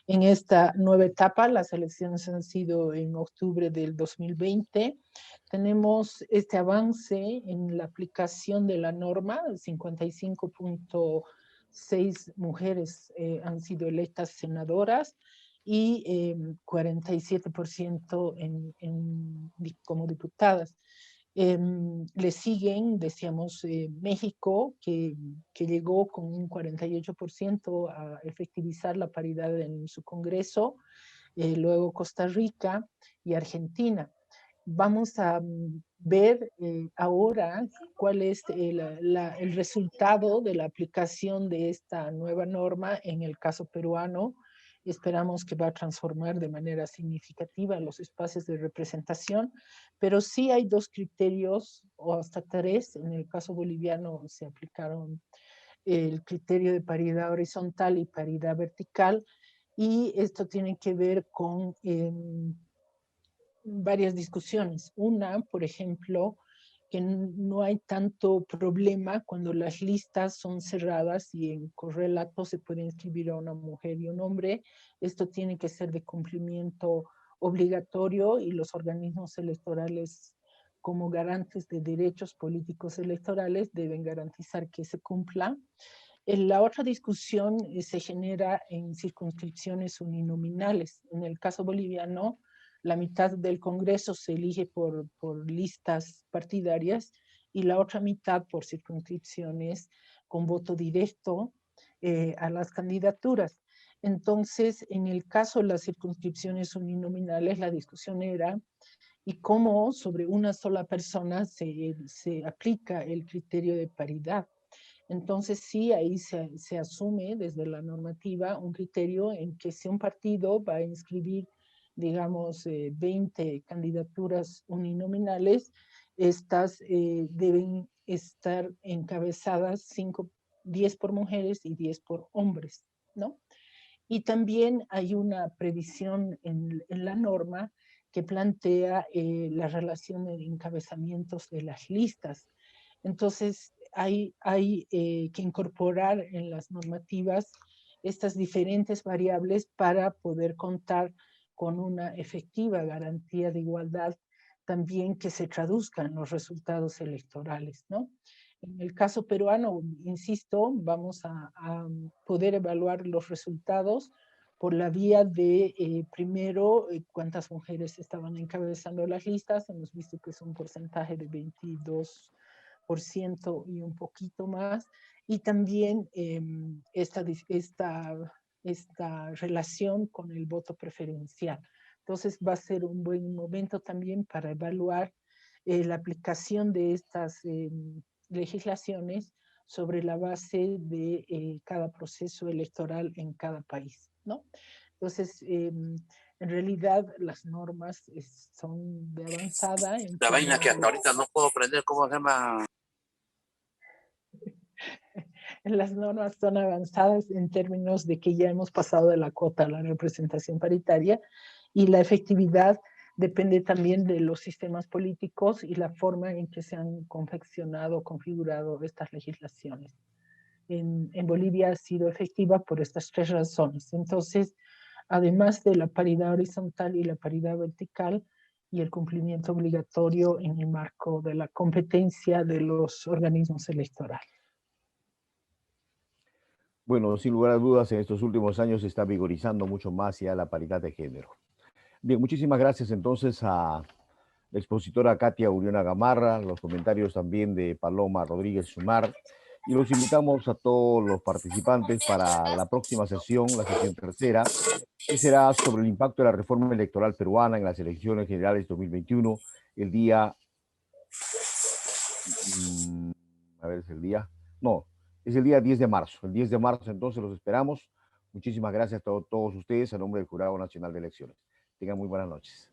En esta nueva etapa, las elecciones han sido en octubre del 2020. Tenemos este avance en la aplicación de la norma, 55.6 mujeres han sido electas senadoras y 47% como diputadas. Le siguen, decíamos, México, que llegó con un 48% a efectivizar la paridad en su Congreso, luego Costa Rica y Argentina. Vamos a ver ahora cuál es el resultado de la aplicación de esta nueva norma en el caso peruano. Esperamos que va a transformar de manera significativa los espacios de representación, pero sí hay 2 criterios, o hasta 3. En el caso boliviano se aplicaron el criterio de paridad horizontal y paridad vertical, y esto tiene que ver con varias discusiones. Una, por ejemplo, que no hay tanto problema cuando las listas son cerradas y en correlato se puede inscribir a una mujer y un hombre. Esto tiene que ser de cumplimiento obligatorio y los organismos electorales, como garantes de derechos políticos electorales, deben garantizar que se cumpla. La otra discusión se genera en circunscripciones uninominales. En el caso boliviano, la mitad del Congreso se elige por listas partidarias y la otra mitad por circunscripciones con voto directo a las candidaturas. Entonces, en el caso de las circunscripciones uninominales, la discusión era y cómo sobre una sola persona se aplica el criterio de paridad. Entonces sí, ahí se asume desde la normativa un criterio en que si un partido va a inscribir, digamos, 20 candidaturas uninominales, estas deben estar encabezadas 10 por mujeres y 10 por hombres, ¿no? Y también hay una previsión en la norma que plantea la relación de encabezamientos de las listas. Entonces, hay que incorporar en las normativas estas diferentes variables para poder contar con una efectiva garantía de igualdad, también que se traduzca en los resultados electorales, ¿no? En el caso peruano, insisto, vamos a poder evaluar los resultados por la vía de, primero, cuántas mujeres estaban encabezando las listas. Hemos visto que es un porcentaje de 22% y un poquito más. Y también esta relación con el voto preferencial. Entonces va a ser un buen momento también para evaluar la aplicación de estas legislaciones sobre la base de cada proceso electoral en cada país, ¿no? Entonces, en realidad las normas son de avanzada. La vaina que hasta ahorita no puedo aprender cómo se llama. Las normas son avanzadas en términos de que ya hemos pasado de la cuota a la representación paritaria, y la efectividad depende también de los sistemas políticos y la forma en que se han confeccionado, configurado estas legislaciones. En Bolivia ha sido efectiva por estas 3 razones. Entonces, además de la paridad horizontal y la paridad vertical y el cumplimiento obligatorio en el marco de la competencia de los organismos electorales. Bueno, sin lugar a dudas, en estos últimos años se está vigorizando mucho más ya la paridad de género. Bien, muchísimas gracias entonces a la expositora Katia Uriona Gamarra, los comentarios también de Paloma Rodríguez Sumar y los invitamos a todos los participantes para la próxima sesión, la sesión tercera, que será sobre el impacto de la reforma electoral peruana en las elecciones generales 2021, el día, a ver, es el día, no, es el día 10 de marzo. El 10 de marzo, entonces, los esperamos. Muchísimas gracias a todos ustedes, a nombre del Jurado Nacional de Elecciones. Tengan muy buenas noches.